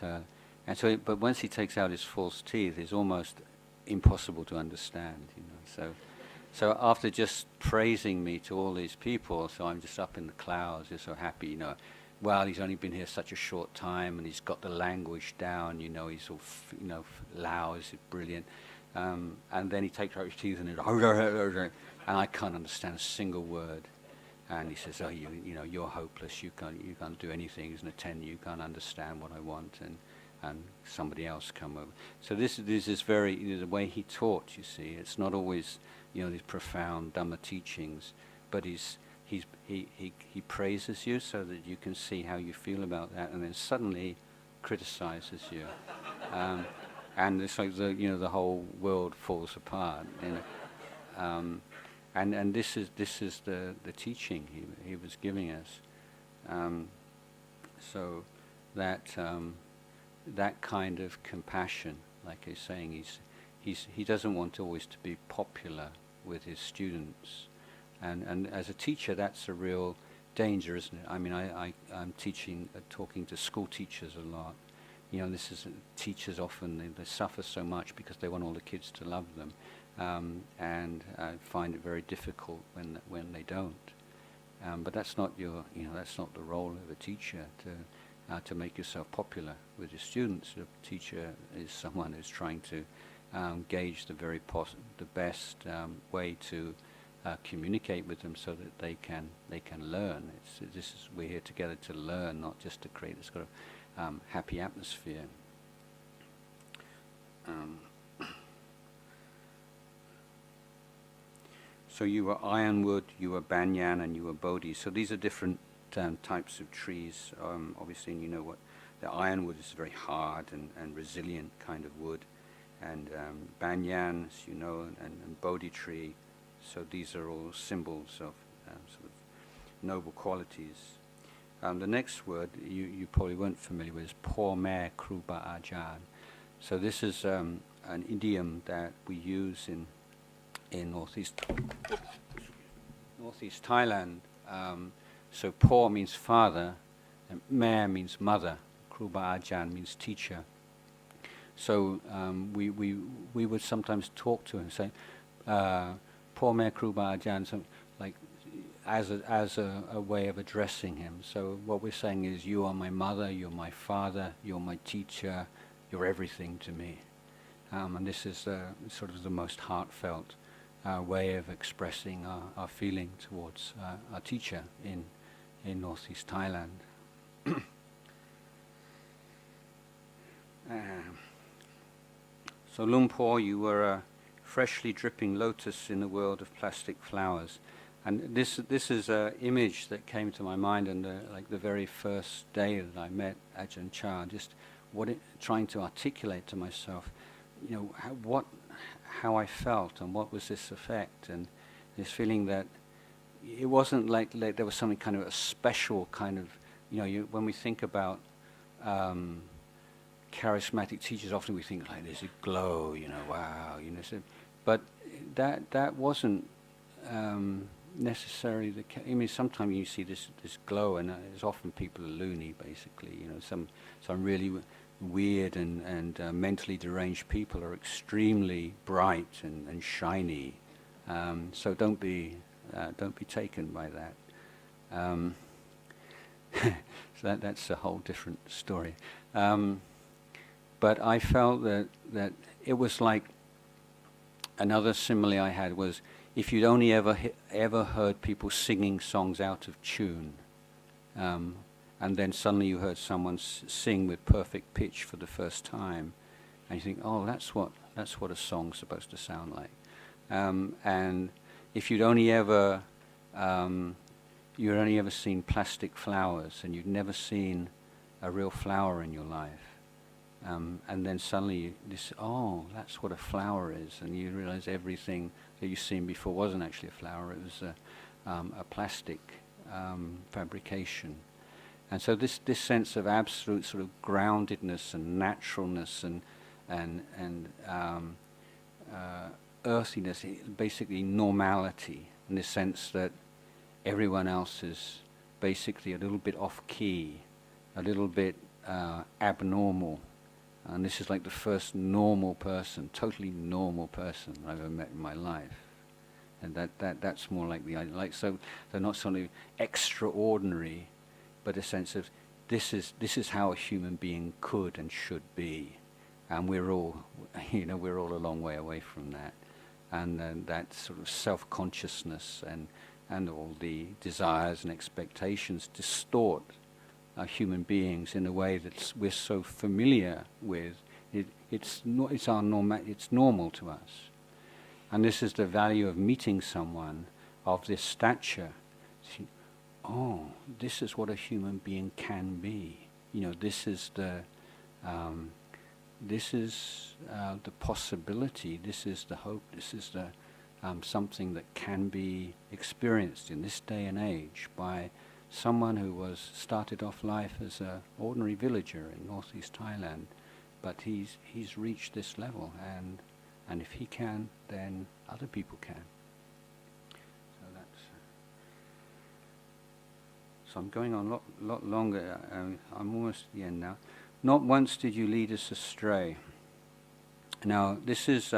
S1: But once he takes out his false teeth, it's almost impossible to understand, So after just praising me to all these people, so I'm just up in the clouds, just so happy, Well, he's only been here such a short time, and he's got the language down, he's all, Lao is brilliant. And then he takes out his teeth and and I can't understand a single word. And he says, you're hopeless. You can't do anything as an attendant. You can't understand what I want, and somebody else come over. So this is very the way he taught. You see, it's not always these profound Dhamma teachings, but he praises you so that you can see how you feel about that, and then suddenly criticizes you, and it's like the whole world falls apart. And this is the teaching he was giving us. So that kind of compassion, like he's saying, he doesn't want always to be popular with his students, and as a teacher, that's a real danger, isn't it? I mean, I'm talking to school teachers a lot. You know, teachers often they suffer so much because they want all the kids to love them, and I find it very difficult when they don't. But that's not that's not the role of a teacher to make yourself popular with your students. A teacher is someone who's trying to gauge the best way to communicate with them so that they can learn. We're here together to learn, not just to create this kind of happy atmosphere. So you were ironwood, you were banyan, and you were bodhi. So these are different types of trees. Obviously, and you know what the ironwood is, very hard and resilient kind of wood, and banyan, as you know, and bodhi tree. So these are all symbols of sort of noble qualities. The next word you probably weren't familiar with is Porme Kruba Ajan. So this is an idiom that we use in northeast Thailand. So Por means father, and Me means mother, Kruba Ajan means teacher. So we would sometimes talk to him, say, Por Me Kruba Ajan, so like as a way of addressing him. So what we're saying is, you are my mother, you're my father, you're my teacher, you're everything to me. And this is sort of the most heartfelt way of expressing our feeling towards our teacher in northeast Thailand. So Lumpur, you were a freshly dripping lotus in a world of plastic flowers. And this is an image that came to my mind, and like the very first day that I met Ajahn Chah, just trying to articulate to myself, you know, how I felt and what was this effect, and this feeling that it wasn't like there was something kind of a special kind of, you know, when we think about charismatic teachers, often we think like there's a glow, you know, wow, you know, so, but that wasn't necessarily the case. I mean, sometimes you see this glow, and it's often people are loony, basically, you know, some really weird and mentally deranged people are extremely bright and shiny. So don't be taken by that. So that's a whole different story. But I felt that it was like another simile I had was, if you'd only ever heard people singing songs out of tune, and then suddenly you heard someone sing with perfect pitch for the first time, and you think, oh, that's what a song's supposed to sound like. And if you'd only ever seen plastic flowers, and you'd never seen a real flower in your life, and then suddenly oh, that's what a flower is, and you realize everything that you've seen before wasn't actually a flower; it was a plastic fabrication. And so this sense of absolute sort of groundedness and naturalness and earthiness, basically normality, in the sense that everyone else is basically a little bit off key, a little bit abnormal. And this is like the first normal person, totally normal person I've ever met in my life. And that's more like the idea. Like, so they're not something extraordinary, but a sense of this is how a human being could and should be. And we're all a long way away from that. And that sort of self-consciousness and all the desires and expectations distort human beings in a way that we're so familiar with. It's normal to us. And this is the value of meeting someone of this stature. Oh, this is what a human being can be. You know, this is the possibility. This is the hope. This is the something that can be experienced in this day and age by someone who started off life as an ordinary villager in northeast Thailand, but he's reached this level, and if he can, then other people can. So I'm going on a lot longer. I'm almost at the end now. Not once did you lead us astray. Now this is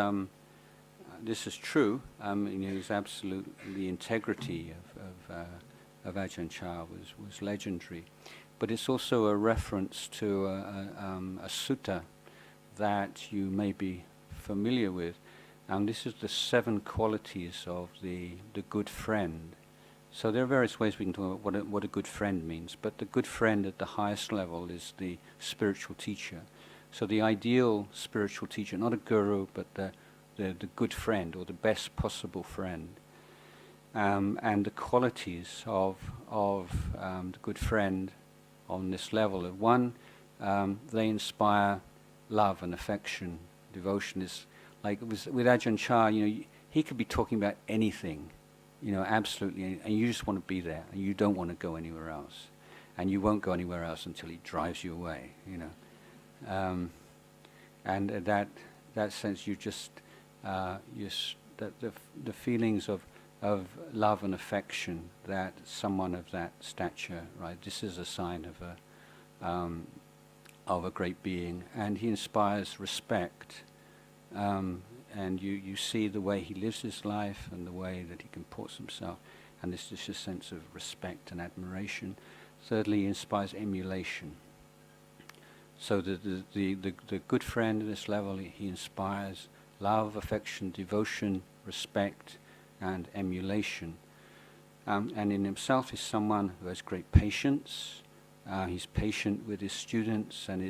S1: true. It's absolute. The integrity of Ajahn Chah was legendary, but it's also a reference to a sutta that you may be familiar with. This is the 7 qualities of the good friend. So there are various ways we can talk about what a good friend means, but the good friend at the highest level is the spiritual teacher. So the ideal spiritual teacher, not a guru, but the good friend, or the best possible friend. And the qualities of the good friend on this level of one, they inspire love and affection. Devotion is like with Ajahn Chah, he could be talking about anything, absolutely, and you just want to be there, and you don't want to go anywhere else, and you won't go anywhere else until he drives you away, and that sense, you just the feelings of love and affection that someone of that stature, right? This is a sign of a great being, and he inspires respect. And you see the way he lives his life and the way that he comports himself, and this is a sense of respect and admiration. Thirdly, he inspires emulation. So the good friend at this level, he inspires love, affection, devotion, respect, and emulation. And in himself is someone who has great patience. He's patient with his students and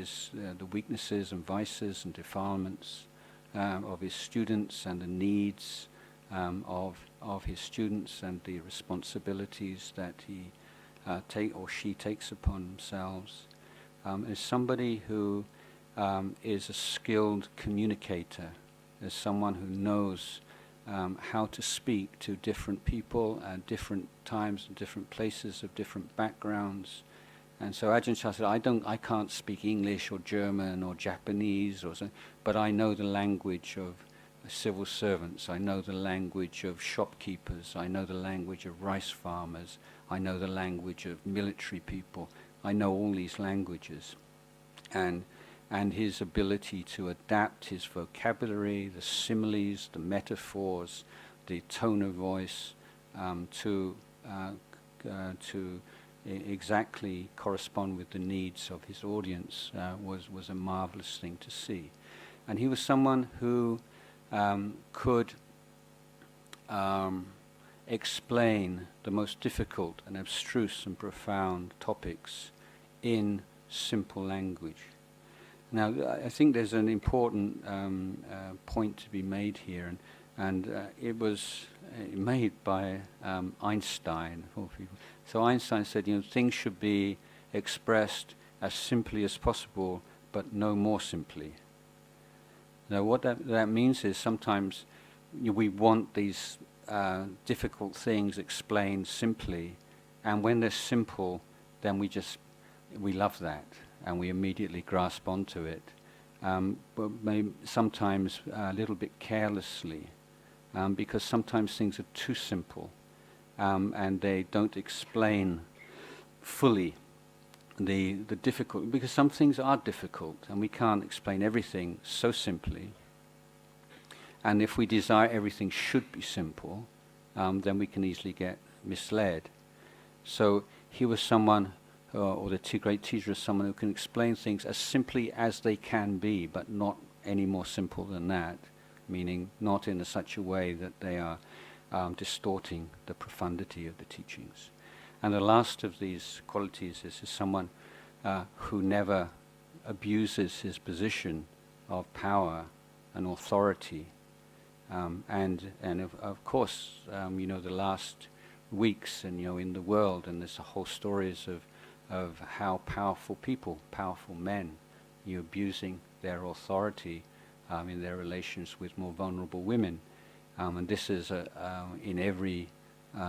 S1: the weaknesses and vices and defilements of his students, and the needs of his students, and the responsibilities that he she takes upon themselves. Is somebody who is a skilled communicator, is someone who knows how to speak to different people at different times and different places of different backgrounds. And so Ajahn Chah said, I can't speak English or German or Japanese or something, but I know the language of civil servants, I know the language of shopkeepers, I know the language of rice farmers, I know the language of military people, I know all these languages. And his ability to adapt his vocabulary, the similes, the metaphors, the tone of voice, to exactly correspond with the needs of his audience was a marvelous thing to see. And he was someone who could explain the most difficult and abstruse and profound topics in simple language. Now, I think there's an important point to be made here, and it was made by Einstein, of all people. So Einstein said, things should be expressed as simply as possible, but no more simply. Now, what that means is sometimes we want these difficult things explained simply, and when they're simple, then we love that, and we immediately grasp onto it, but sometimes a little bit carelessly, because sometimes things are too simple, and they don't explain fully the difficult, because some things are difficult, and we can't explain everything so simply. And if we desire everything should be simple, then we can easily get misled. So he was someone, or the two great teachers, someone who can explain things as simply as they can be, but not any more simple than that, meaning not in such a way that they are distorting the profundity of the teachings. And the last of these qualities is someone who never abuses his position of power and authority. And of course, the last weeks and in the world, and there's a whole stories of how powerful people, powerful men, abusing their authority in their relations with more vulnerable women. And this is in every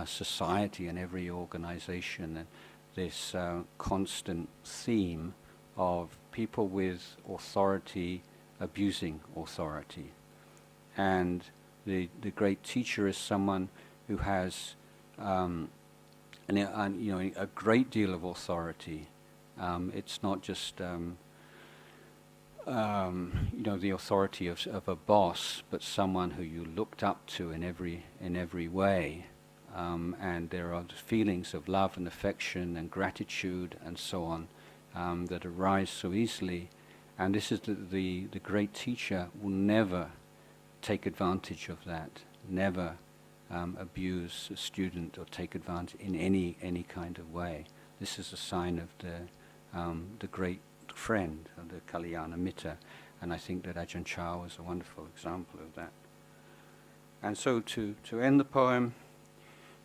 S1: society and every organization, this constant theme of people with authority abusing authority. And the great teacher is someone who has a great deal of authority. It's not just the authority of a boss, but someone who you looked up to in every way. And there are feelings of love and affection and gratitude and so on that arise so easily. And this is the great teacher will never take advantage of that, never abuse a student or take advantage in any kind of way. This is a sign of the great friend, of the Kalyana Mitta, and I think that Ajahn Chah was a wonderful example of that. And so to end the poem,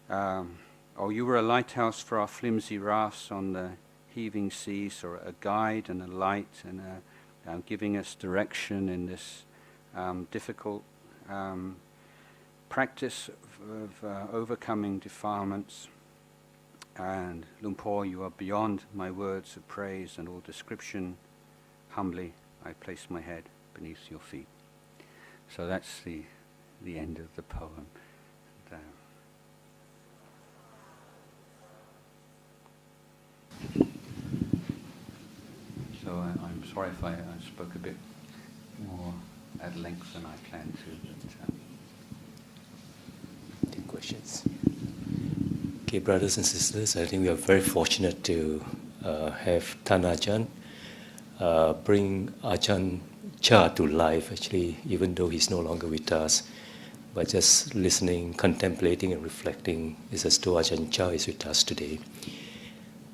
S1: you were a lighthouse for our flimsy rafts on the heaving seas, or a guide and a light, and giving us direction in this difficult practice of overcoming defilements. And Luang Por, you are beyond my words of praise and all description. Humbly I place my head beneath your feet. So that's the end of the poem. So I'm sorry if I spoke a bit more at length than I planned to.
S2: Take questions. Okay, brothers and sisters, I think we are very fortunate to have Tan Ajahn bring Ajahn Chah to life, actually, even though he's no longer with us. But just listening, contemplating and reflecting is as though Ajahn Chah is with us today.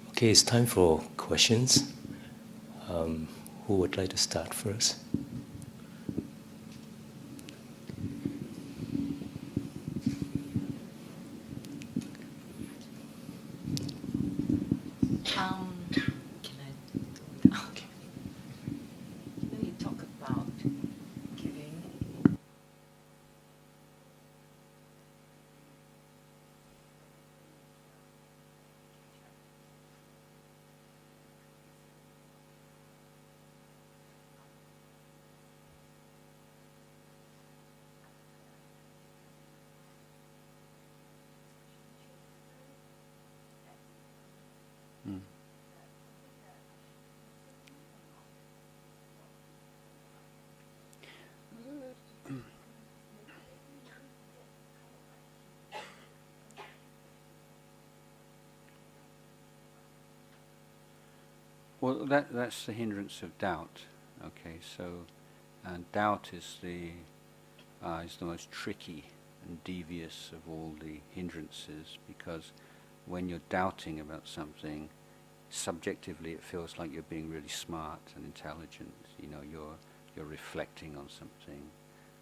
S2: Okay, it's time for questions. Who would like to start first?
S3: Can I? Okay. When you talk about giving,
S1: Well, that's the hindrance of doubt. Okay, so doubt is the most tricky and devious of all the hindrances, because when you're doubting about something, subjectively it feels like you're being really smart and intelligent. You know, you're reflecting on something,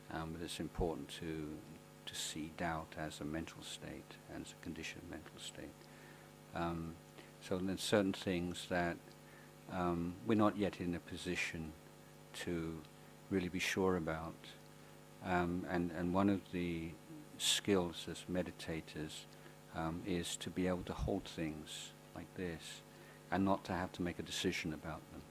S1: but it's important to see doubt as a mental state, as a conditioned mental state. So there's certain things that we're not yet in a position to really be sure about. And one of the skills as meditators is to be able to hold things like this and not to have to make a decision about them.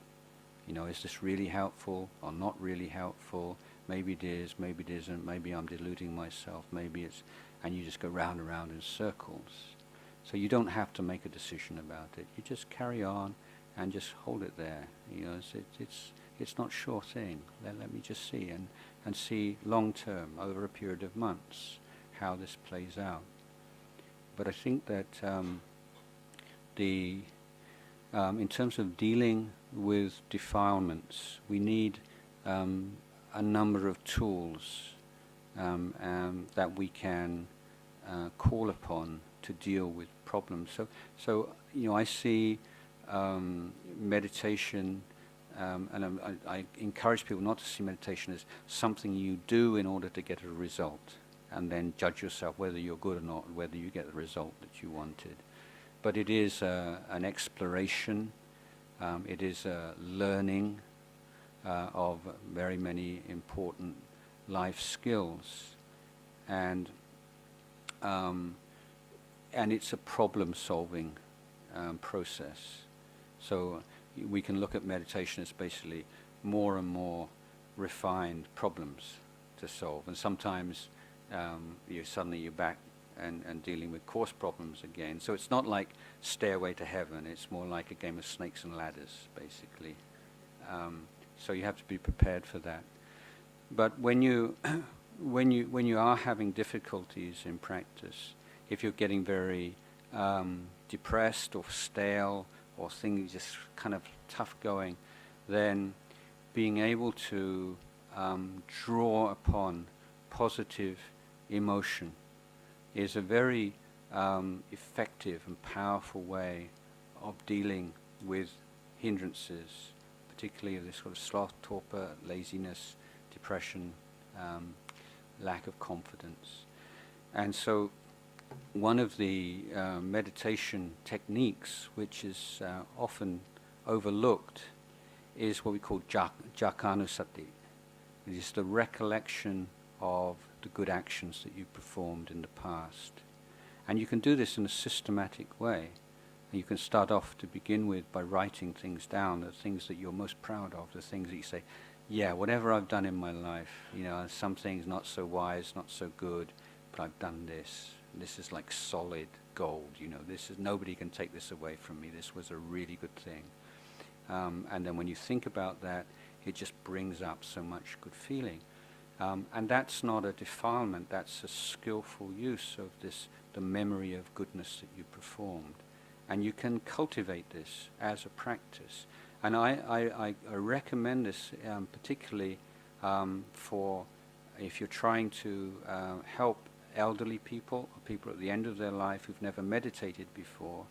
S1: You know, is this really helpful or not really helpful? Maybe it is, maybe it isn't, maybe I'm deluding myself, maybe it's... And you just go round and round in circles. So you don't have to make a decision about it. You just carry on and just hold it there. You know, it's not sure thing. Let me just see and see long term, over a period of months, how this plays out. But I think that in terms of dealing with defilements, we need a number of tools that we can call upon to deal with problems. So you know, I see meditation, and I encourage people not to see meditation as something you do in order to get a result, and then judge yourself whether you're good or not, whether you get the result that you wanted. But it is an exploration, it is a learning of very many important life skills. and it's a problem-solving process. So we can look at meditation as basically more and more refined problems to solve, and sometimes you're back and dealing with coarse problems again. So it's not like Stairway to Heaven, it's more like a game of snakes and ladders, basically. So you have to be prepared for that. But when you when you are having difficulties in practice, if you're getting very depressed or stale, or things just kind of tough going, then being able to draw upon positive emotion is a very effective and powerful way of dealing with hindrances, particularly this sort of sloth, torpor, laziness, depression, lack of confidence. And so one of the meditation techniques, which is often overlooked, is what we call jakanusati. It is the recollection of the good actions that you performed in the past. And you can do this in a systematic way. You can start off to begin with by writing things down, the things that you're most proud of, the things that you say, yeah, whatever I've done in my life, some things not so wise, not so good, but I've done this. This is like solid gold, this is, nobody can take this away from me. This was a really good thing. And then when you think about that, it just brings up so much good feeling. And that's not a defilement, that's a skillful use of the memory of goodness that you performed. And you can cultivate this as a practice. And I recommend this particularly for if you're trying to help elderly people or people at the end of their life who've never meditated before,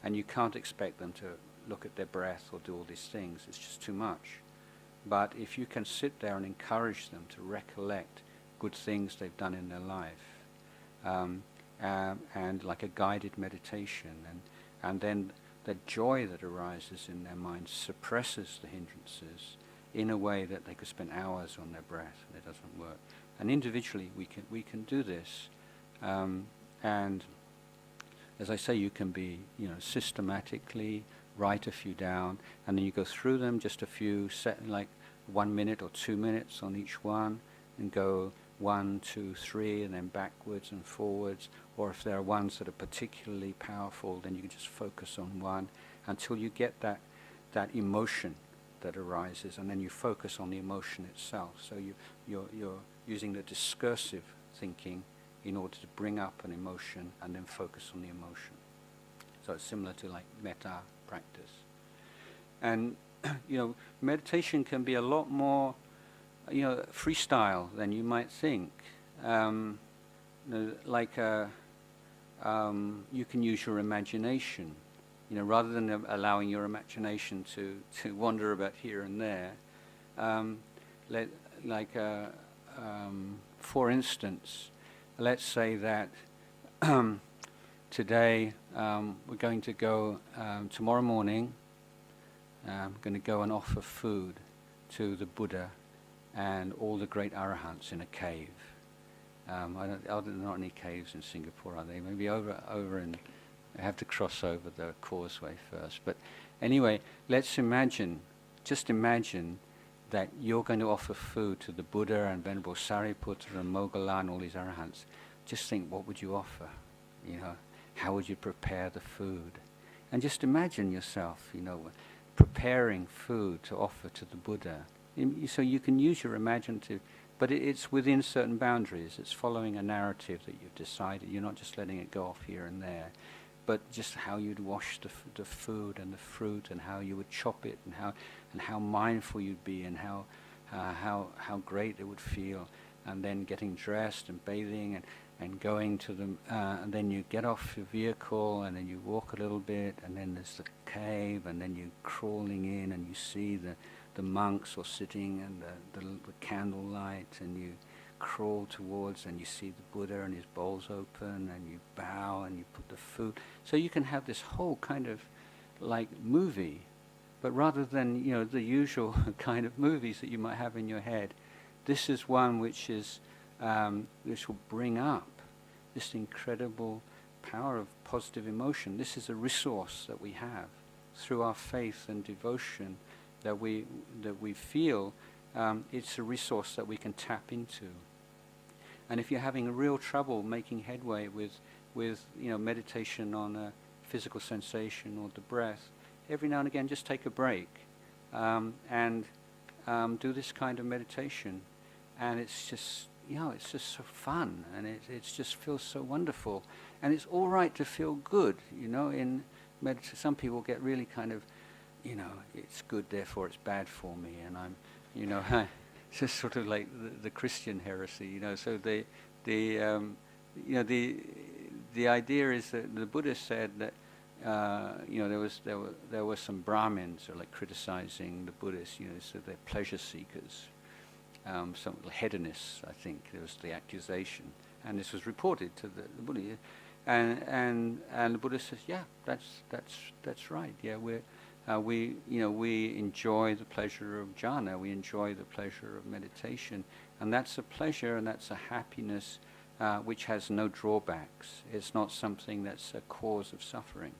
S1: and you can't expect them to look at their breath or do all these things, it's just too much. But if you can sit there and encourage them to recollect good things they've done in their life, and like a guided meditation, and then the joy that arises in their mind suppresses the hindrances in a way that they could spend hours on their breath and it doesn't work. And individually we can do this, and as I say, you can be systematically write a few down, and then you go through them, just a few, like 1 minute or 2 minutes on each one, and go 1, 2, 3, and then backwards and forwards. Or if there are ones that are particularly powerful, then you can just focus on one until you get that emotion that arises, and then you focus on the emotion itself. So you're using the discursive thinking in order to bring up an emotion and then focus on the emotion. So it's similar to like metta practice. And meditation can be a lot more freestyle than you might think. You can use your imagination, rather than allowing your imagination to wander about here and there. For instance, let's say that today we're going to go, tomorrow morning, I'm going to go and offer food to the Buddha and all the great arahants in a cave. There are not any caves in Singapore, are they? Maybe over in, I have to cross over the causeway first. But anyway, let's imagine, just imagine that you're going to offer food to the Buddha and Venerable Sariputta and Moggallana and all these arahants. Just think, what would you offer? How would you prepare the food? And just imagine yourself, preparing food to offer to the Buddha. So you can use your imaginative, but it's within certain boundaries. It's following a narrative that you've decided. You're not just letting it go off here and there, but just how you'd wash the food and the fruit, and how you would chop it, and how mindful you'd be, and how great it would feel, and then getting dressed and bathing and going to them, and then you get off your vehicle, and then you walk a little bit, and then there's the cave, and then you're crawling in, and you see the monks all sitting and the candlelight, and you crawl towards, and you see the Buddha and his bowls open, and you bow and you put the food. So you can have this whole kind of like movie, but rather than the usual kind of movies that you might have in your head, this is one which is this will bring up this incredible power of positive emotion. This is a resource that we have through our faith and devotion that we feel. It's a resource that we can tap into. And if you're having real trouble making headway with meditation on a physical sensation or the breath, every now and again just take a break and do this kind of meditation, and it's just so fun, and it just feels so wonderful, and it's all right to feel good. In meditation, some people get really kind of, it's good, therefore it's bad for me, and I'm, it's just sort of like the Christian heresy, So the idea is that the Buddha said that there were some Brahmins who were like criticizing the Buddhists, so they're pleasure seekers, some hedonists, I think there was the accusation, and this was reported to the Buddha, and the Buddha says, yeah, that's right, yeah, we enjoy the pleasure of jhana, we enjoy the pleasure of meditation, and that's a pleasure and that's a happiness which has no drawbacks. It's not something that's a cause of suffering.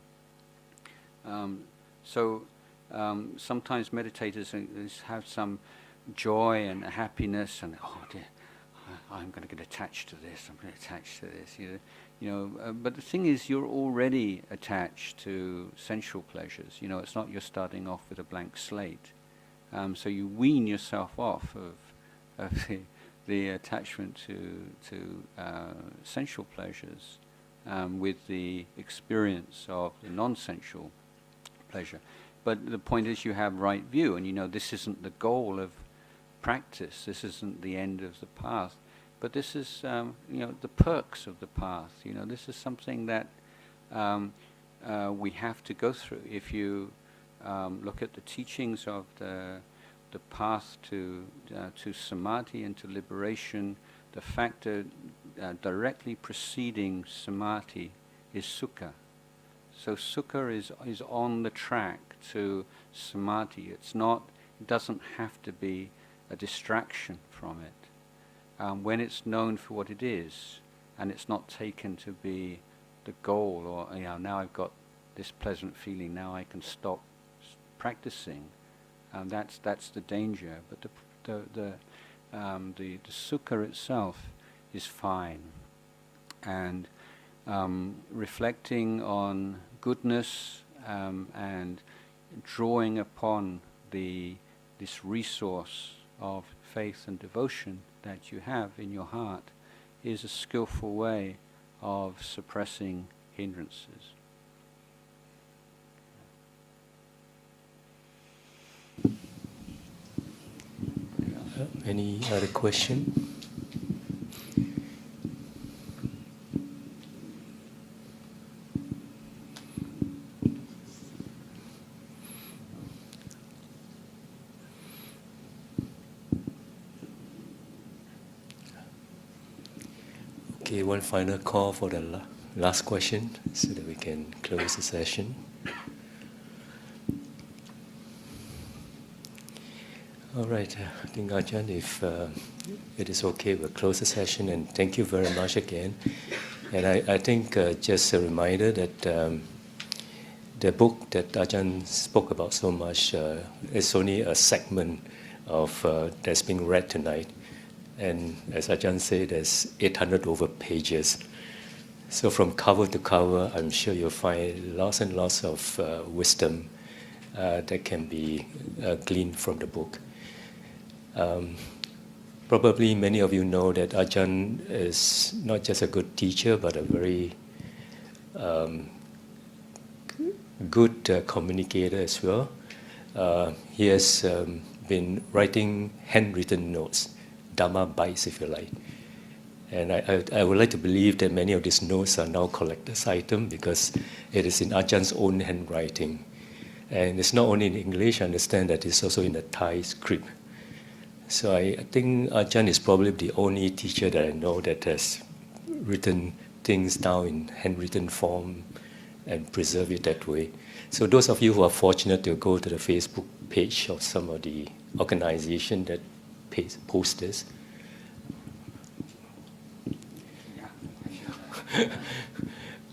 S1: Sometimes meditators have some joy and happiness, and I'm going to get attached to this. I'm going to attach to this. But the thing is, you're already attached to sensual pleasures. It's not you're starting off with a blank slate. So you wean yourself off of the attachment to sensual pleasures with the experience of the non-sensual pleasure. But the point is, you have right view, and this isn't the goal of practice. This isn't the end of the path. But this is, the perks of the path. This is something that we have to go through. If you look at the teachings of the path to samadhi and to liberation, the factor directly preceding samadhi is sukha. So sukha is on the track to samadhi. It doesn't have to be a distraction from it. When it's known for what it is, and it's not taken to be the goal, or now I've got this pleasant feeling, now I can stop practicing. That's the danger. But the sukha itself is fine, and reflecting on goodness and drawing upon this resource of faith and devotion that you have in your heart is a skillful way of suppressing hindrances.
S2: Any other question? Okay, one final call for the last question so that we can close the session. All right, I think Ajahn, if it is okay, we'll close the session, and thank you very much again. And I think just a reminder that the book that Ajahn spoke about so much is only a segment of that's being read tonight. And as Ajahn said, there's 800 over pages. So from cover to cover, I'm sure you'll find lots and lots of wisdom that can be gleaned from the book. Probably many of you know that Ajahn is not just a good teacher, but a very good communicator as well. He has been writing handwritten notes, Dhamma bites, if you like. And I would like to believe that many of these notes are now collector's items because it is in Ajah's own handwriting. And it's not only in English, I understand that it's also in the Thai script. So I think Ajahn is probably the only teacher that I know that has written things down in handwritten form and preserve it that way. So those of you who are fortunate to go to the Facebook page of some of the organization that post this,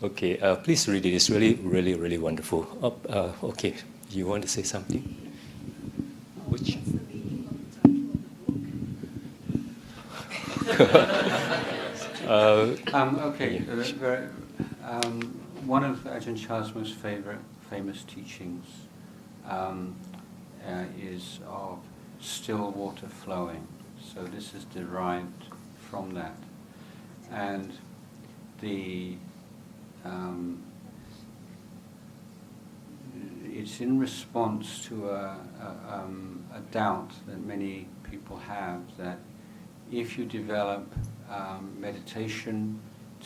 S2: Okay, please read it. It's really, really, really wonderful. Okay, you want to say something? Which?
S3: What's the meaning of the title of the book?
S1: Okay, one of Ajahn Chah's most famous teachings is of still water flowing. So this is derived from that. And it's in response to a doubt that many people have that if you develop meditation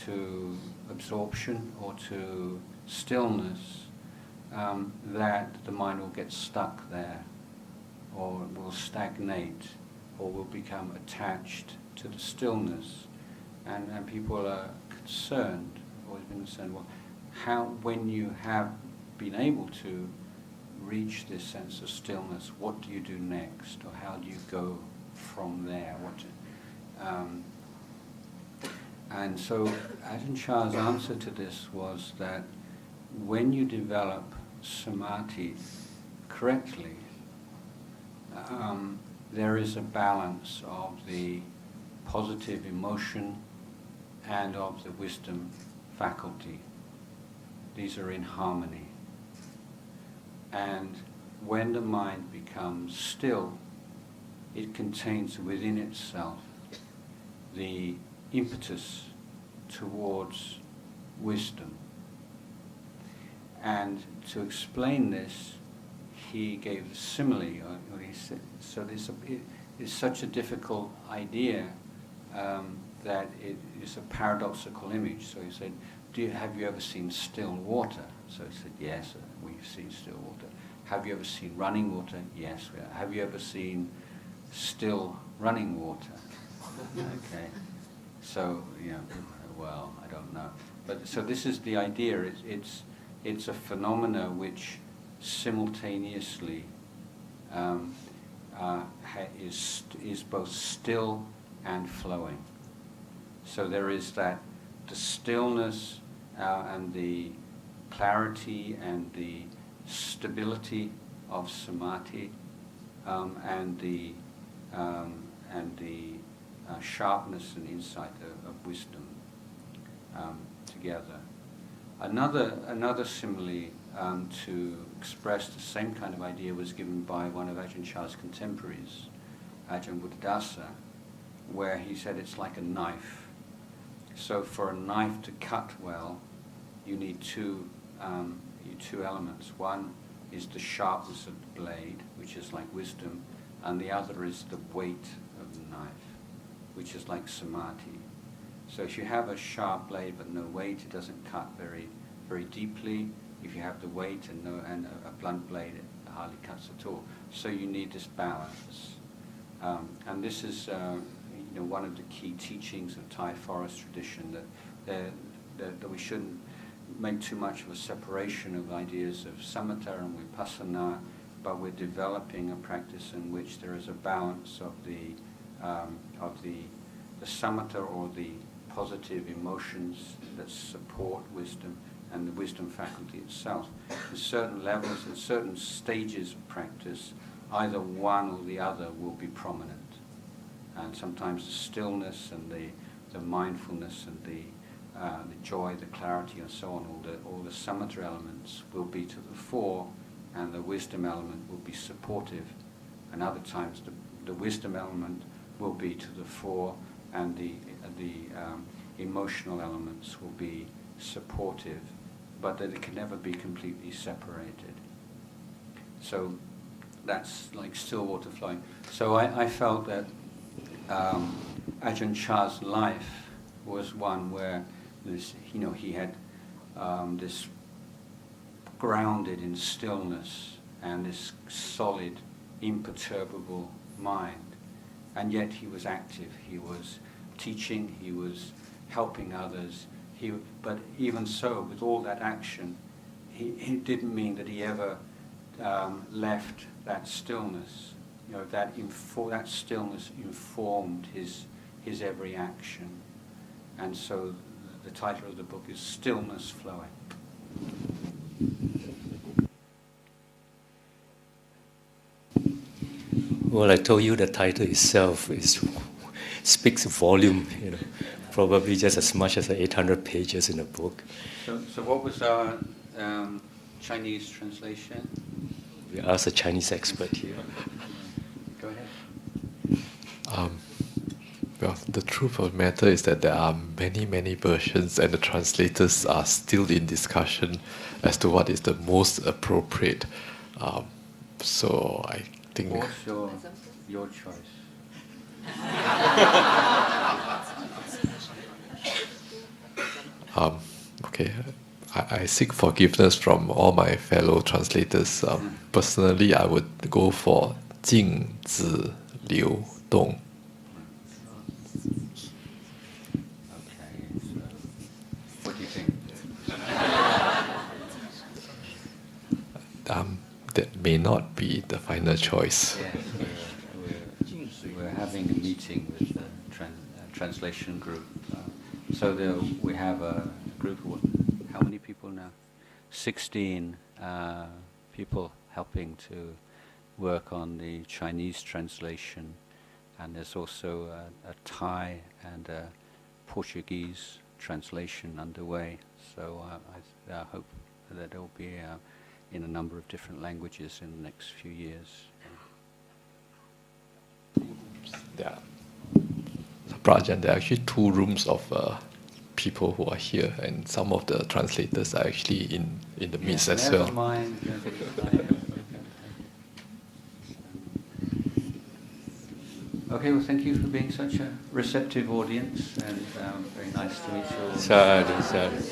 S1: to absorption or to stillness, that the mind will get stuck there, or will stagnate, or will become attached to the stillness. And people are concerned, always been concerned, well, when you have been able to reach this sense of stillness, what do you do next, or how do you go from there? And so Ajahn Chah's answer to this was that when you develop samadhi correctly, there is a balance of the positive emotion and of the wisdom faculty. These are in harmony. And when the mind becomes still, it contains within itself the impetus towards wisdom. And to explain this, he gave a simile. He said, so it's such a difficult idea that it is a paradoxical image. So he said, have you ever seen still water? So he said, yes, we've seen still water. Have you ever seen running water? Yes, we have. Have you ever seen still running water? Okay. So, well, I don't know. But so this is the idea. It's a phenomena which simultaneously is both still and flowing. So there is the stillness and the clarity and the stability of samadhi and the sharpness and insight of wisdom together. Another simile to express the same kind of idea was given by one of Ajahn Chah's contemporaries, Ajahn Buddhadasa, where he said it's like a knife. So for a knife to cut well, you need two elements. One is the sharpness of the blade, which is like wisdom, and the other is the weight of the knife, which is like samadhi. So if you have a sharp blade but no weight, it doesn't cut very, very deeply. If you have the weight and a blunt blade, it hardly cuts at all. So you need this balance. And this is one of the key teachings of Thai forest tradition, that we shouldn't make too much of a separation of ideas of samatha and vipassana, but we're developing a practice in which there is a balance of the samatha, or the positive emotions that support wisdom, and the wisdom faculty itself. At certain levels, at certain stages of practice, either one or the other will be prominent. And sometimes the stillness and the mindfulness and the joy, the clarity, and so on, all the samatha elements will be to the fore, and the wisdom element will be supportive. And other times the wisdom element will be to the fore, and the emotional elements will be supportive, but that it can never be completely separated. So that's like still water flowing. So I felt that Ajahn Chah's life was one where he had this grounded in stillness and this solid, imperturbable mind, and yet he was active. He was teaching. He was helping others. But even so, with all that action, he didn't mean that he ever left that stillness. That stillness informed his every action, and so the title of the book is Stillness Flowing.
S2: Well, I told you the title itself speaks volume, probably just as much as the 800 pages in the book.
S1: So what was our Chinese translation?
S2: We asked a Chinese expert here.
S1: Go ahead.
S4: Well, the truth of the matter is that there are many, many versions, and the translators are still in discussion as to what is the most appropriate. So I think.
S1: What's your choice?
S4: Okay, I seek forgiveness from all my fellow translators. Personally, I would go for 静止流动.
S1: Okay, so what do you think?
S4: That may not be the final choice.
S1: Yes, we're having a meeting with the translation group. So we have a group of, how many people now? 16 people helping to work on the Chinese translation. And there's also a Thai and a Portuguese translation underway. So I hope that it will be in a number of different languages in the next few years.
S4: Yeah. Prajan, there are actually 2 rooms of people who are here, and some of the translators are actually in the midst as well.
S1: Never mind. Okay, well, thank you for being such a receptive audience, and very nice to meet you all.
S2: Sadhu, sadhu.